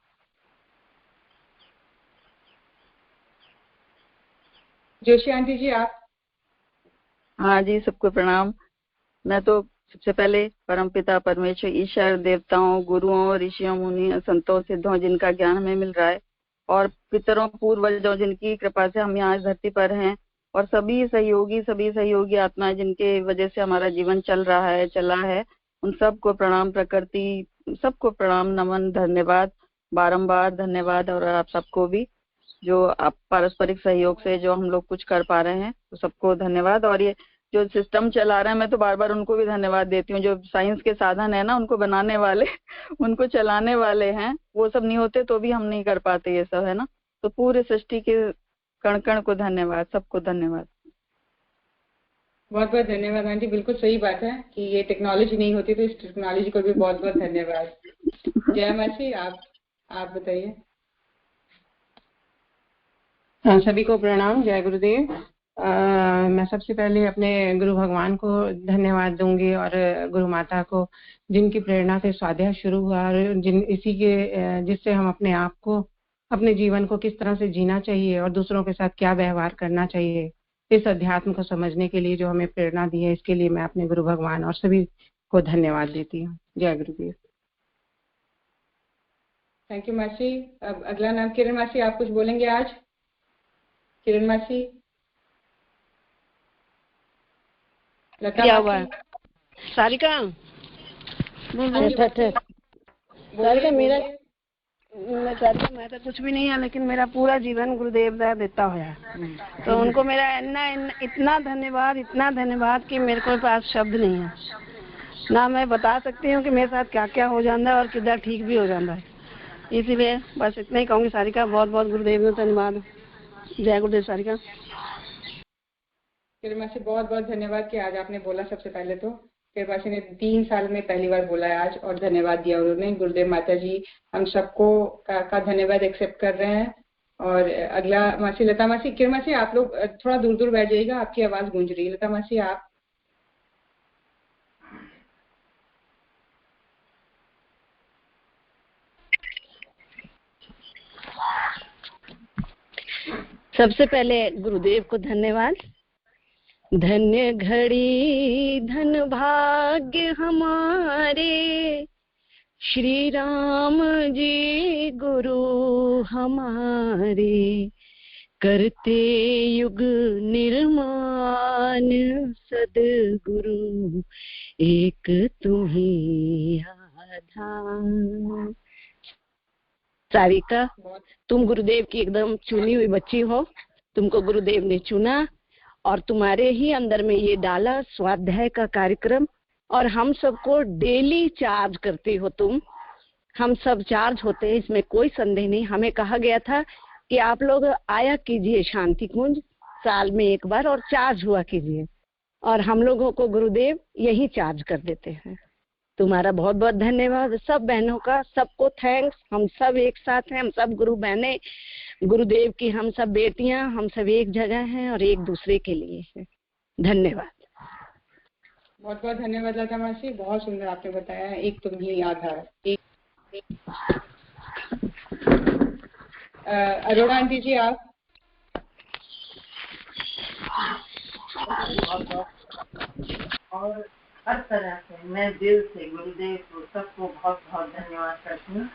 जोशी आंटी जी आप। हाँ जी, सबको प्रणाम। मैं तो सबसे पहले परमपिता परमेश्वर ईश्वर देवताओं, गुरुओं, ऋषियों, मुनियों, संतों, सिद्धों जिनका ज्ञान हमें मिल रहा है, और पितरों, पूर्वजों जिनकी कृपा से हम यहाँ इस धरती पर हैं, और सभी सहयोगी आत्माएं जिनके वजह से हमारा जीवन चल रहा है, चला है, उन सबको प्रणाम। प्रकृति सबको प्रणाम, नमन, धन्यवाद, बारंबार धन्यवाद। और आप सबको भी जो आप पारस्परिक सहयोग से जो हम लोग कुछ कर पा रहे हैं, तो सबको धन्यवाद। और ये जो सिस्टम चला रहे हैं, मैं तो बार बार उनको भी धन्यवाद देती हूँ। जो साइंस के साधन है ना, उनको बनाने वाले उनको चलाने वाले हैं, वो सब नहीं होते तो भी हम नहीं कर पाते ये सब, है ना। तो पूरे सृष्टि के कण कण को धन्यवाद, सबको धन्यवाद। बहुत बहुत धन्यवाद आंटी, बिल्कुल सही बात है कि ये टेक्नोलॉजी नहीं होती तो इस टेक्नोलॉजी को भी बहुत बहुत धन्यवाद। जय मासी आप बताइए। सभी को प्रणाम, जय गुरुदेव। मैं सबसे पहले अपने गुरु भगवान को धन्यवाद दूंगी और गुरु माता को, जिनकी प्रेरणा से स्वाध्याय शुरू हुआ और जिससे हम अपने आप को, अपने जीवन को किस तरह से जीना चाहिए और दूसरों के साथ क्या व्यवहार करना चाहिए, इस अध्यात्म को समझने के लिए जो हमें प्रेरणा दी है, इसके लिए मैं अपने गुरु भगवान और सभी को धन्यवाद देती हूँ। जय गुरुदेव। थैंक यू मासी। अब अगला नाम किरण मासी, आप कुछ बोलेंगे आज? किरण मासी, क्या हुआ सारिका? सारिका मेरा मैं तो कुछ भी नहीं है, लेकिन मेरा पूरा जीवन गुरुदेव दा देता हुआ है। तो उनको मेरा इतना धन्यवाद कि मेरे को पास शब्द नहीं है ना। मैं बता सकती हूँ कि मेरे साथ क्या क्या हो जाता है और किधर ठीक भी हो जाता है। इसीलिए बस इतना ही कहूँगी। सारिका बहुत बहुत गुरुदेव को धन्यवाद। जय गुरुदेव सारिका। किरण से बहुत बहुत धन्यवाद कि आज आपने बोला। सबसे पहले तो किरण ने 3 साल में पहली बार बोला है आज और धन्यवाद दिया उन्होंने। गुरुदेव माता जी हम सबको का धन्यवाद एक्सेप्ट कर रहे हैं। और अगला मासी लता मासी। किरण मासी आप लोग थोड़ा दूर दूर बैठ जाइएगा, आपकी आवाज गूंज रही है। लता मासी आप। सबसे पहले गुरुदेव को धन्यवाद। धन्य घड़ी धन भाग्य हमारे, श्री राम जी गुरु हमारे, करते युग निर्माण सदगुरु, एक तुम्ही आधार। सारिका, तुम गुरुदेव की एकदम चुनी हुई बच्ची हो। तुमको गुरुदेव ने चुना और तुम्हारे ही अंदर में ये डाला स्वाध्याय का कार्यक्रम, और हम सबको डेली चार्ज करती हो तुम। हम सब चार्ज होते हैं, इसमें कोई संदेह नहीं। हमें कहा गया था कि आप लोग आया कीजिए शांति कुंज साल में एक बार और चार्ज हुआ कीजिए, और हम लोगों को गुरुदेव यही चार्ज कर देते हैं। तुम्हारा बहुत बहुत धन्यवाद। सब बहनों का सबको थैंक्स। हम सब एक साथ हैं, हम सब गुरु बहने, गुरुदेव की हम सब बेटियां, हम सब एक जगह हैं और एक दूसरे के लिए हैं। धन्यवाद। बहुत बहुत धन्यवाद लता मासी, बहुत सुंदर आपने बताया। एक तुम ही आधार। अरोड़ा आंटी जी आप। और हर तरह से मैं दिल से गुरुदेव को सबको बहुत बहुत धन्यवाद करती हूँ।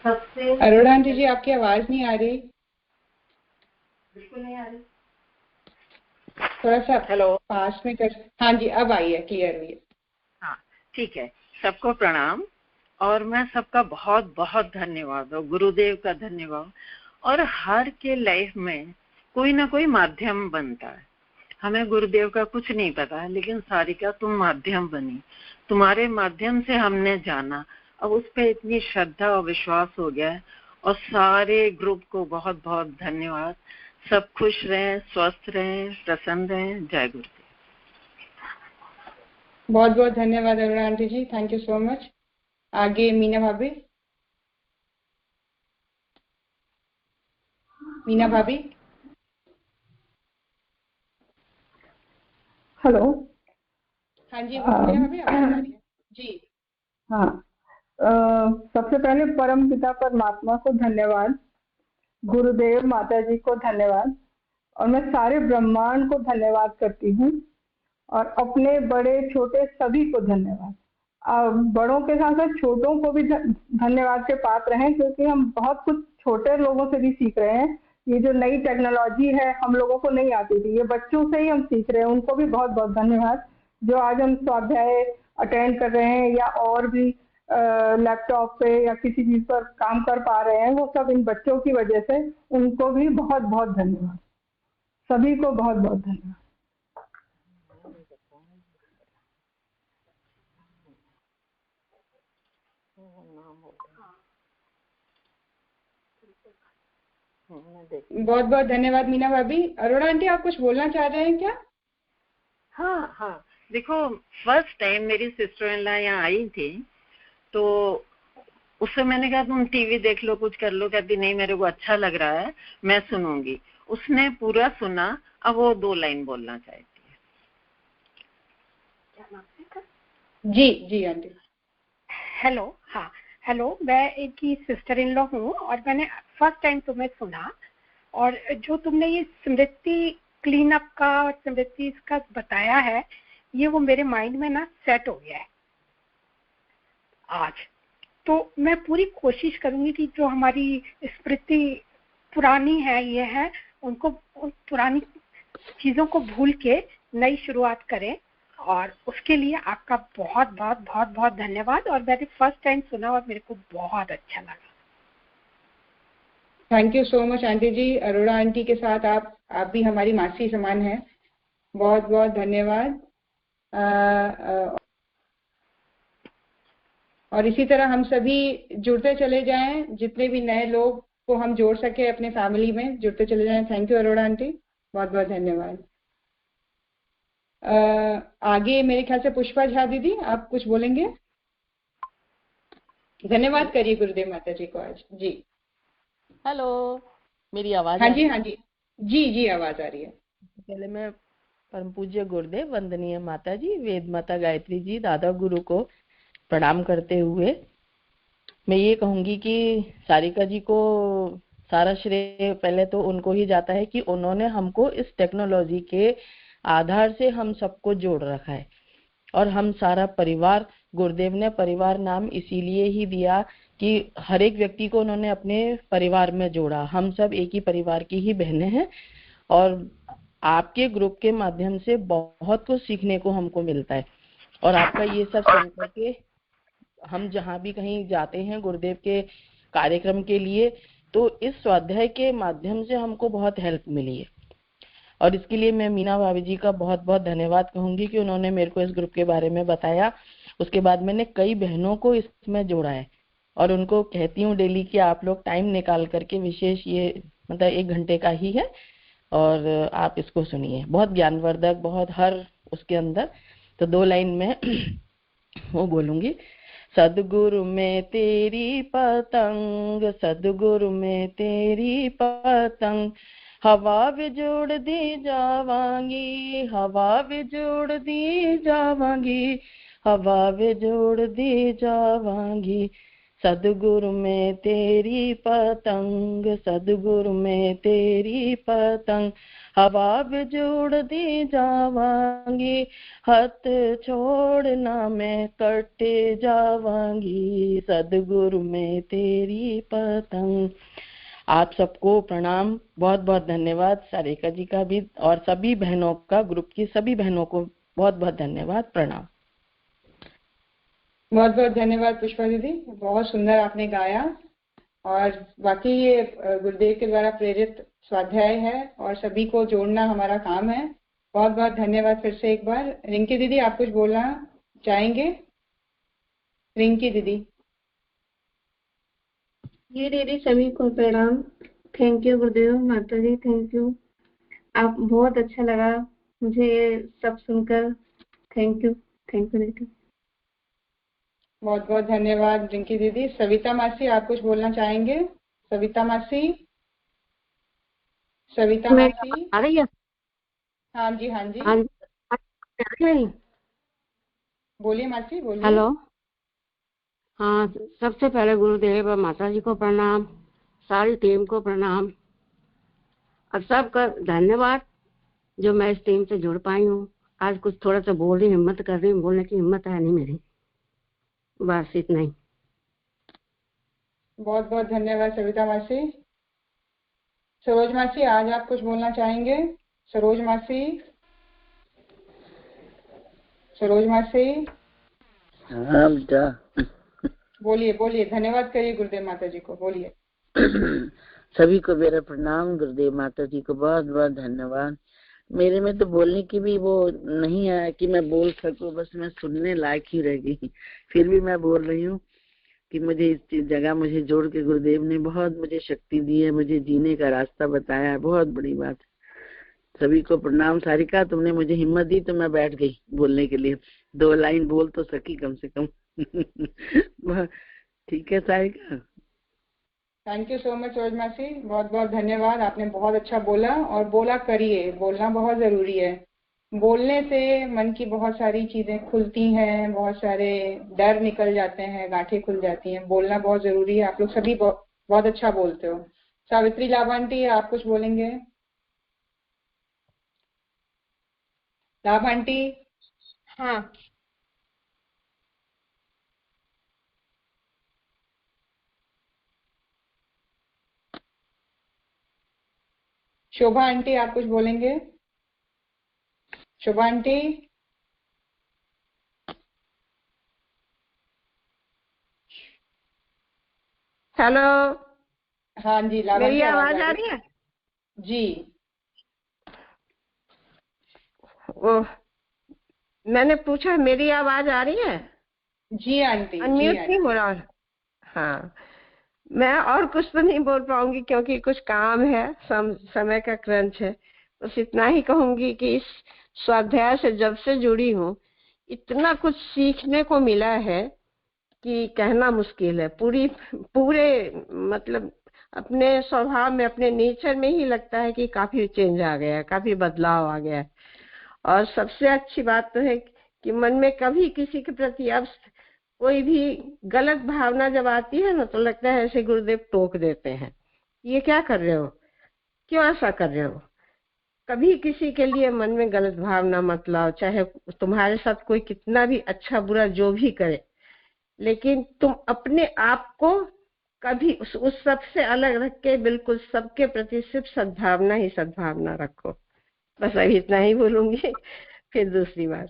सबसे अरोड़ा आंटी जी आपकी आवाज नहीं आ रही। बिल्कुल नहीं आ रही। थोड़ा सा हेलो, पास में कर। हाँ जी अब आई है, क्लियर हुई है। हाँ ठीक है। सबको प्रणाम और मैं सबका बहुत बहुत धन्यवाद हो, गुरुदेव का धन्यवाद। और हर के लाइफ में कोई ना कोई माध्यम बनता है। हमें गुरुदेव का कुछ नहीं पता है, लेकिन सारिका तुम माध्यम बनी। तुम्हारे माध्यम से हमने जाना, अब उस पर इतनी श्रद्धा और विश्वास हो गया है। और सारे ग्रुप को बहुत बहुत धन्यवाद। सब खुश रहें, स्वस्थ रहें, प्रसन्न रहें। जय गुरुदेव। बहुत बहुत धन्यवाद Aruna aunty ji, thank you so much. आगे मीना भाभी। मीना भाभी। हेलो। हाँ जी मीना भाभी, आवाज आ रही है जी। हाँ, सबसे पहले परम पिता परमात्मा को धन्यवाद, गुरुदेव माता जी को धन्यवाद, और मैं सारे ब्रह्मांड को धन्यवाद करती हूँ, और अपने बड़े छोटे सभी को धन्यवाद। बड़ों के साथ साथ छोटों को भी धन्यवाद के पात्र हैं, क्योंकि हम बहुत कुछ छोटे लोगों से भी सीख रहे हैं। ये जो नई टेक्नोलॉजी है हम लोगों को नहीं आती थी, ये बच्चों से ही हम सीख रहे हैं। उनको भी बहुत बहुत धन्यवाद। जो आज हम स्वाध्याय अटेंड कर रहे हैं या और भी लैपटॉप पे या किसी चीज पर काम कर पा रहे हैं, वो सब इन बच्चों की वजह से। उनको भी बहुत बहुत धन्यवाद, सभी को बहुत बहुत धन्यवाद। बहुत बहुत धन्यवाद मीना भाभी। अरुणा आंटी, आप कुछ बोलना चाह रहे हैं क्या? हाँ, देखो फर्स्ट टाइम मेरी सिस्टर इन लॉ यहाँ आई थी, तो उससे मैंने कहा तुम टीवी देख लो, कुछ कर लो। कहती नहीं, मेरे को अच्छा लग रहा है, मैं सुनूंगी। उसने पूरा सुना, अब वो 2 लाइन बोलना चाहती है। जी जी आंटी। हेलो। हाँ हेलो, मैं एक ही सिस्टर इन लॉ हूँ और मैंने फर्स्ट टाइम तुम्हें सुना, और जो तुमने ये स्मृति क्लीन अप का और स्मृति इसका बताया है, ये वो मेरे माइंड में ना सेट हो गया है आज। तो मैं पूरी कोशिश करूंगी कि जो हमारी स्मृति पुरानी है ये है, उनको उन पुरानी चीजों को भूल के नई शुरुआत करें, और उसके लिए आपका बहुत बहुत बहुत बहुत धन्यवाद। और मैंने फर्स्ट टाइम सुना और मेरे को बहुत अच्छा लगा। Thank you so much aunty ji. Arora aunty के साथ आप भी हमारी मासी समान हैं। बहुत बहुत धन्यवाद। और इसी तरह हम सभी जुड़ते चले जाएं, जितने भी नए लोग को हम जोड़ सके अपने फैमिली में, जुड़ते चले जाएं। थैंक यू अरोड़ा आंटी, बहुत बहुत धन्यवाद। आगे मेरे ख्याल से पुष्पा झा दीदी, आप कुछ बोलेंगे? धन्यवाद करिए गुरुदेव माता जी को आज। जी हेलो, मेरी आवाज? हाँ जी हाँ जी जी जी आवाज आ रही है। पहले मैं परम पूज्य गुरुदेव, वंदनीय माता जी, वेद माता गायत्री जी, दादा गुरु को प्रणाम करते हुए मैं ये कहूंगी कि सारिका जी को सारा श्रेय पहले तो उनको ही जाता है कि उन्होंने हमको इस टेक्नोलॉजी के आधार से हम सबको जोड़ रखा है। और हम सारा परिवार, गुरुदेव ने परिवार नाम इसीलिए ही दिया कि हर एक व्यक्ति को उन्होंने अपने परिवार में जोड़ा। हम सब एक ही परिवार की ही बहनें हैं, और आपके ग्रुप के माध्यम से बहुत कुछ सीखने को हमको मिलता है। और आपका ये सब सुन करके हम जहाँ भी कहीं जाते हैं गुरुदेव के कार्यक्रम के लिए, तो इस स्वाध्याय के माध्यम से हमको बहुत हेल्प मिली है। और इसके लिए मैं मीना भाभी जी का बहुत बहुत धन्यवाद कहूंगी कि उन्होंने मेरे को इस ग्रुप के बारे में बताया। उसके बाद मैंने कई बहनों को इसमें जोड़ा है, और उनको कहती हूँ डेली कि आप लोग टाइम निकाल करके, विशेष ये मतलब 1 घंटे का ही है, और आप इसको सुनिए। बहुत ज्ञानवर्धक, बहुत हर उसके अंदर। तो 2 लाइन में वो बोलूंगी। सदगुरु में तेरी पतंग, सदगुरु में तेरी पतंग, हवा विजोड़ दी जावांगी, हवा विजोड़ दी जावांगी, हवा विजोड़ दी जावांगी। सदगुरु में तेरी पतंग, सदगुरु में तेरी पतंग, हवा विजोड़ दी जावांगी, हथ छोड़ना मैं कट जावांगी, सदगुरु में तेरी पतंग। आप सबको प्रणाम, बहुत बहुत धन्यवाद। सारिका जी का भी, और सभी बहनों का, ग्रुप की सभी बहनों को बहुत बहुत धन्यवाद, प्रणाम। बहुत बहुत धन्यवाद पुष्पा दीदी, बहुत सुंदर आपने गाया। और वाकई ये गुरुदेव के द्वारा प्रेरित स्वाध्याय है, और सभी को जोड़ना हमारा काम है। बहुत बहुत धन्यवाद फिर से एक बार। रिंकी दीदी, आप कुछ बोलना चाहेंगे? रिंकी दीदी। जी दीदी, सभी को प्रणाम। थैंक यू गुरुदेव माता जी, थैंक यू। आप बहुत अच्छा लगा मुझे ये सब सुनकर। थैंक यू दीदी। बहुत बहुत धन्यवाद रिंकी दीदी। सविता मासी, आप कुछ बोलना चाहेंगे? सविता मासी, सविता मासी। आ रही है? हाँ जी, हाँ जी, हाँ जी, बोलिए मासी, बोलिए। हेलो। हाँ, सबसे पहले गुरुदेव और माता जी को प्रणाम, सारी टीम को प्रणाम और सबका धन्यवाद जो मैं इस टीम से जुड़ पाई हूँ। आज कुछ थोड़ा सा बोल रही, हिम्मत कर रही हूँ, बोलने की हिम्मत है नहीं मेरी। बस इतना ही। बहुत बहुत धन्यवाद सविता मासी। सरोज मासी, आज आप कुछ बोलना चाहेंगे? सरोज मासी, सरोज मासी। हाँ बेटा। बोलिए बोलिए, धन्यवाद करिए गुरुदेव माता जी को, बोलिए। सभी को मेरा प्रणाम। गुरुदेव माता जी को बहुत बहुत धन्यवाद। मेरे में तो बोलने की भी वो नहीं है कि मैं बोल सकूं, बस मैं सुनने लायक ही रह गई। फिर भी मैं बोल रही हूँ कि मुझे इस जगह मुझे जोड़ के गुरुदेव ने बहुत मुझे शक्ति दी है, मुझे जीने का रास्ता बताया है, बहुत बड़ी बात है। सभी को प्रणाम। सारिका, तुमने मुझे हिम्मत दी तो मैं बैठ गई बोलने के लिए, 2 लाइन बोल तो सकी कम से कम। ठीक है Sarika. Thank you so much Saroj मासी, बहुत बहुत धन्यवाद। आपने बहुत अच्छा बोला और बोला करिए, बोलना बहुत जरूरी है। बोलने से मन की बहुत सारी चीजें खुलती हैं, बहुत सारे डर निकल जाते हैं, गांठें खुल जाती हैं। बोलना बहुत जरूरी है। आप लोग सभी बहुत अच्छा बोलते हो। सावित्री लाभांटी, आप कुछ बोलेंगे? लाभांटी। हाँ, शोभा आंटी, आप कुछ बोलेंगे? शोभा आंटी। हेलो। हाँ जी, मेरी लाभांटी, आवाज आ रही है? जी। वो मैंने पूछा, मेरी आवाज आ रही है? जी आंटी, अनम्यूट नहीं हो रहा? हाँ, मैं और कुछ तो नहीं बोल पाऊंगी क्योंकि कुछ काम है, समय का क्रंच है। बस इतना ही कहूंगी कि इस स्वाध्याय से जब से जुड़ी हूँ इतना कुछ सीखने को मिला है कि कहना मुश्किल है। पूरे मतलब अपने स्वभाव में, अपने नेचर में ही लगता है कि काफी चेंज आ गया है, काफी बदलाव आ गया है। और सबसे अच्छी बात तो है कि मन में कभी किसी के प्रति अब कोई भी गलत भावना जब आती है ना, तो लगता है ऐसे गुरुदेव टोक देते हैं, ये क्या कर रहे हो, क्यों ऐसा कर रहे हो। कभी किसी के लिए मन में गलत भावना मत लाओ, चाहे तुम्हारे साथ कोई कितना भी अच्छा बुरा जो भी करे, लेकिन तुम अपने आप को कभी उस सब से अलग रख के बिल्कुल सबके प्रति सिर्फ सद्भावना ही सद्भावना रखो। बस अभी इतना ही बोलूंगी, फिर दूसरी बार।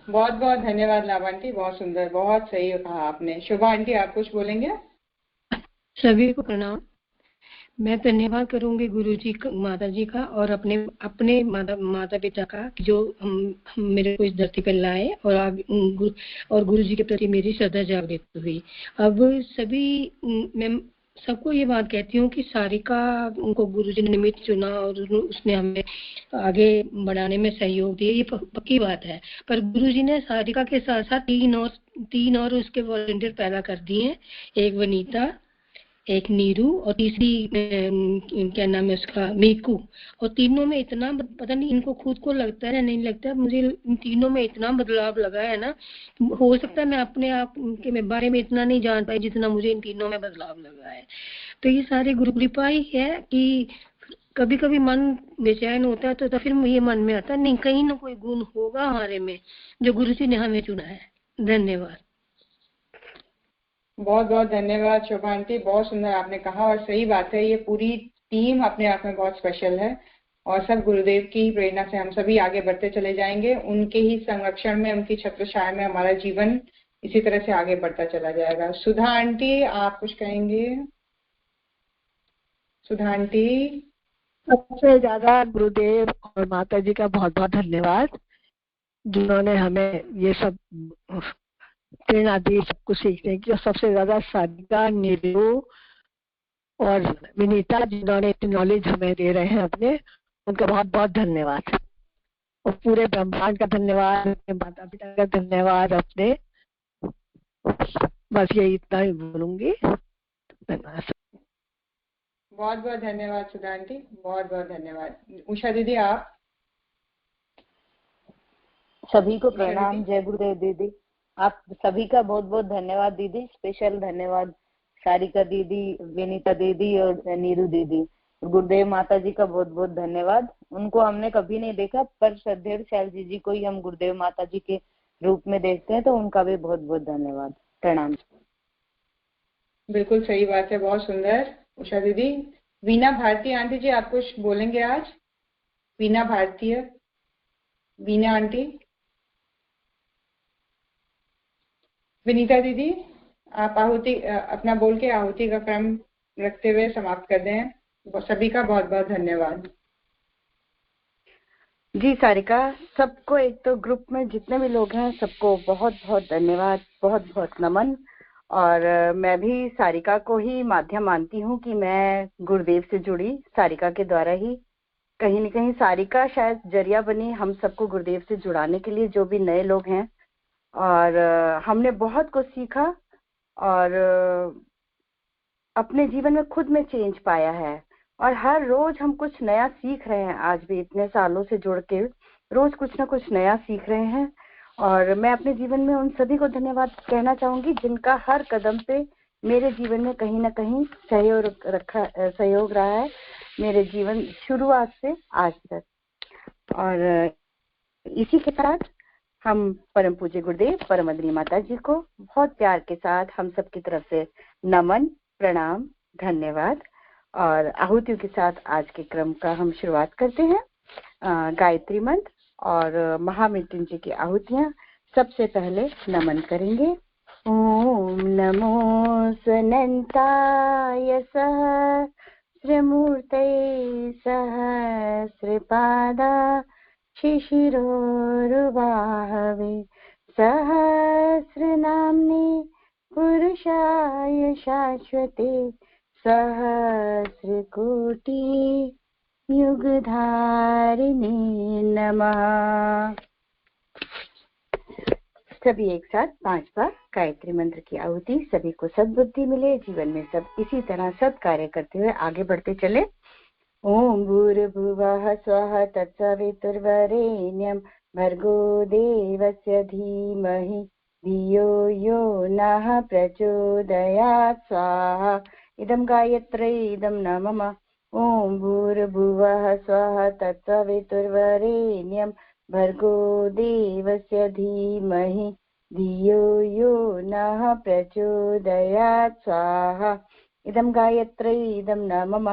बहुत बहुत धन्यवाद लाभांटी, बहुत सुंदर, बहुत सही कहा आपने। शोभा आंटी, आप कुछ बोलेंगे? सभी को प्रणाम। मैं धन्यवाद करूंगी गुरु जी माता जी का और अपने माता पिता का जो हम मेरे को इस धरती पर लाए और गुरु जी के प्रति मेरी श्रद्धा जागृत हुई। अब सभी मैं सबको ये बात कहती हूँ कि सारिका उनको गुरु जी ने निमित्त चुना और उसने हमें आगे बढ़ाने में सहयोग दिया, ये पक्की बात है। पर गुरु जी ने सारिका के साथ साथ तीन और उसके वॉलंटियर पैदा कर दिए हैं। एक वनीता, एक नीरू और तीसरी क्या नाम है उसका, मीकू। और तीनों में इतना पता नहीं इनको खुद को लगता है या नहीं लगता है, मुझे इन तीनों में इतना बदलाव लगा है ना। हो सकता है मैं अपने आप के बारे में इतना नहीं जान पाई जितना मुझे इन तीनों में बदलाव लगा है। तो ये सारी गुरु कृपा ही है कि कभी कभी मन बेचैन होता है तो फिर ये मन में आता है नहीं, कहीं ना कोई गुण होगा हमारे में जो गुरु जी ने हमें चुना है। धन्यवाद। बहुत बहुत धन्यवाद शोभा आंटी, बहुत सुंदर आपने कहा और सही बात है। ये पूरी टीम अपने आप में बहुत स्पेशल है और सब गुरुदेव की ही प्रेरणा से हम सभी आगे बढ़ते चले जाएंगे। उनके ही संरक्षण में, उनकी छत्र छाया में हमारा जीवन इसी तरह से आगे बढ़ता चला जाएगा। सुधा आंटी, आप कुछ कहेंगे? सुधा आंटी। सबसे ज्यादा गुरुदेव और माता जी का बहुत बहुत धन्यवाद जिन्होंने हमें ये सब प्रेरणा दी सब कुछ सीखने की। और सबसे ज्यादा सारिका, नीरू और विनीता जिन्होंने इतनी नॉलेज हमें दे रहे हैं अपने, उनका बहुत बहुत धन्यवाद। और पूरे ब्रह्मांड का धन्यवाद, अपने माता पिता का धन्यवाद, अपने बस यही इतना ही बोलूंगी। धन्यवाद। बहुत बहुत धन्यवाद सुधा आंटी, बहुत बहुत धन्यवाद। उषा दीदी आप? सभी को प्रणाम। जय गुरुदेव दीदी, आप सभी का बहुत बहुत धन्यवाद दीदी। स्पेशल धन्यवाद सारिका दीदी, विनीता दीदी और नीरू दीदी। गुरुदेव माता जी का बहुत बहुत धन्यवाद। उनको हमने कभी नहीं देखा, पर श्रद्धेय शैलजी जी को ही हम गुरुदेव माता जी के रूप में देखते हैं, तो उनका भी बहुत बहुत धन्यवाद। प्रणाम। बिल्कुल सही बात है, बहुत सुंदर उषा दीदी। वीना भारती आंटी जी आप कुछ बोलेंगे आज? वीना भारतीय, वीना आंटी। विनीता दीदी आप आहुति अपना बोल के आहुति का क्रम रखते हुए समाप्त कर दें। सभी का बहुत बहुत धन्यवाद। जी सारिका, सबको, एक तो ग्रुप में जितने भी लोग हैं सबको बहुत बहुत धन्यवाद, बहुत बहुत नमन। और मैं भी सारिका को ही माध्यम मानती हूँ कि मैं गुरुदेव से जुड़ी, सारिका के द्वारा ही। कहीं न कहीं सारिका शायद जरिया बनी हम सबको गुरुदेव से जुड़ाने के लिए, जो भी नए लोग हैं। और हमने बहुत कुछ सीखा और अपने जीवन में खुद में चेंज पाया है। और हर रोज हम कुछ नया सीख रहे हैं। आज भी इतने सालों से जुड़ के रोज कुछ ना कुछ नया सीख रहे हैं। और मैं अपने जीवन में उन सभी को धन्यवाद कहना चाहूंगी जिनका हर कदम पे मेरे जीवन में कहीं ना कहीं सहयोग रहा है, मेरे जीवन शुरुआत से आज तक। और इसी के साथ हम परम पूज्य गुरुदेव परम आदरणीय माता जी को बहुत प्यार के साथ हम सबकी तरफ से नमन, प्रणाम, धन्यवाद। और आहुतियों के साथ आज के क्रम का हम शुरुआत करते हैं। गायत्री मंत्र और महामृत्युंजय की आहुतियां। सबसे पहले नमन करेंगे। ओम नमो स्वनंताय सहस्रमूर्तये सहस्रपादा शिशिरोरुबाहवे सहस्रनाम्ने पुरुषाय शाश्वते सहस्रकोटि युगधारिणे नमः। सभी एक साथ 5 बार गायत्री मंत्र की आहुति। सभी को सद्बुद्धि मिले, जीवन में सब इसी तरह सद कार्य करते हुए आगे बढ़ते चले। ओम भूर्भुवः स्वः तत्सवितुर्वरेण्यं भर्गो देवस्य धीमहि धियो यो नः प्रचोदयात् स्वाहा। इदं गायत्र्यै इदं न मम। ओम भूर्भुवः स्वः तत्सवितुर्वरेण्यं भर्गो देवस्य धीमहि धियो यो नः प्रचोदयात् स्वाहा। इदं गायत्र्यै इदं न मम।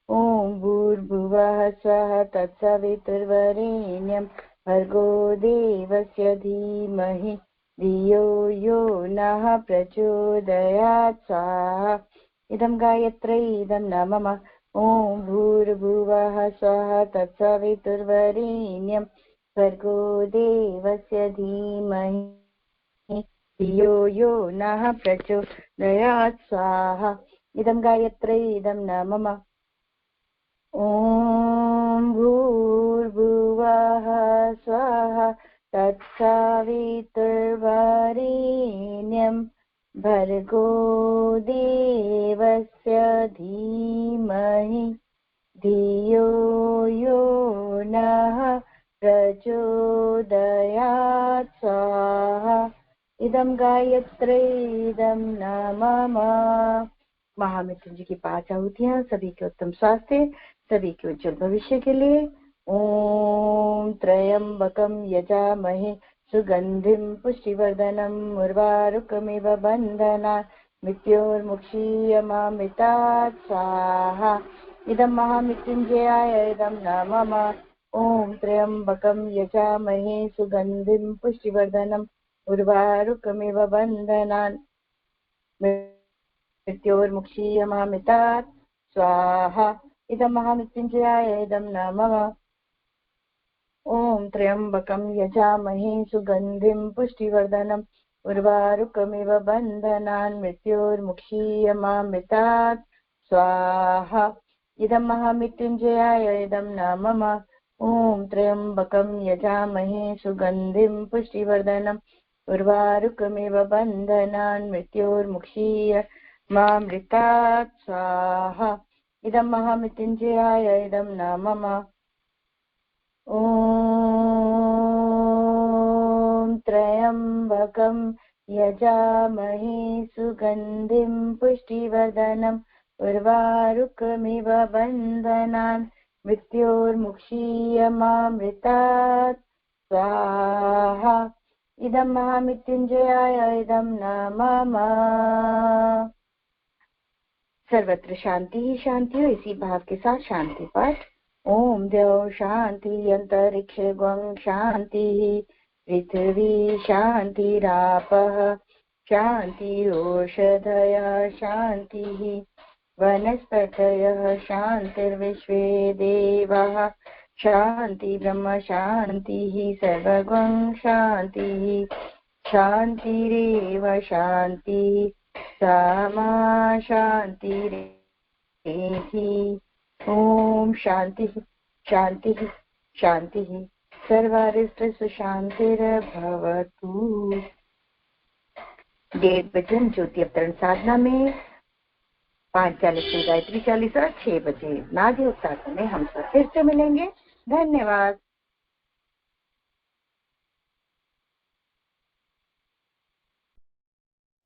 ओम भूर्भुवः स्वः तत्सवितुर्वरेण्यं भर्गो देवस्य धीमहि धियो यो नः प्रचोदयात् स्वाहा। इदं गायत्र्यै इदं न मम। ओम भूर्भुवः स्वः तत्सवितुर्वरेण्यं भर्गो देवस्य धीमहि धियो यो नः प्रचोदयात् स्वाहा। इदं गायत्र्यै इदं न मम। ओम भूर्भुवः स्वः तत्सवितुर्वरेण्यं भर्गो देवस्य धीमहि धियो यो नः प्रचोदयात् स्वाहा। इदं गायत्र्यै इदं न मम। महामृत्युंजय की 5 आहुतियां। सभी के उत्तम स्वास्थ्य, सभी के उज्जवल भविष्य के लिए। ओम त्र्यंबकं यजामहे सुगंधिं पुष्टिवर्धनम् उर्वारुकमिव बन्धनात् मृत्योर्मुक्षीयमामृतात् स्वाहा। इदं महामृत्युंजयाय इदं न मम। ओम त्र्यंबकं यजामहे सुगंधिं पुष्टिवर्धनम् उर्वारुकमिव बन्धनात् मृत्योर्मुक्षीयमामृतात् स्वाहा। इदं महामृत्युंजयाय इदं न मम। ओम त्र्यंबकं यजामहे सुगंधिं पुष्टिवर्धनम् उर्वारुकमिव बन्धनान् मृत्योर्मुक्षीयमामृतात् स्वाहा इदं महामृत्युञ्जयाय इदं न मम ॐ त्र्यम्बकं यजामहे सुगन्धिं पुष्टिवर्धनम् उर्वारुकमिव बन्धनान् मृत्योर्मुक्षीय मामृतात् स्वाहा इदं महामृत्युञ्जयाय इदं न मम ॐ त्र्यम्बकं यजामहे सुगन्धिं पुष्टिवर्धनम् उर्वारुकमिव बन्धनान् मृत्योर्मुक्षीय मामृतात् स्वाहा इदं महामृत्युञ्जयाय इदं न मम। सर्वत्र शांति ही शांति हो। इसी भाव के साथ शांति पाठ। ओम द्यौ शांति अंतरिक्ष ग्वं शांति पृथ्वी शांतिरापः शांति ओषधयः शांति वनस्पतयः शांतिर्विश्वे देवाः शांति ब्रह्म शांति सर्वगं शांति शांतिरेव शांति सामा शांतिरेधि। ओम शांति शांति शांति सर्वारिष्ट सुशांतिर्भवतु। 1:30 बजे हम ज्योति अवतरण साधना में, 5:40 में गायत्री चालीसा और 6 बजे नादी साधना में हम सब फिर से मिलेंगे। धन्यवाद।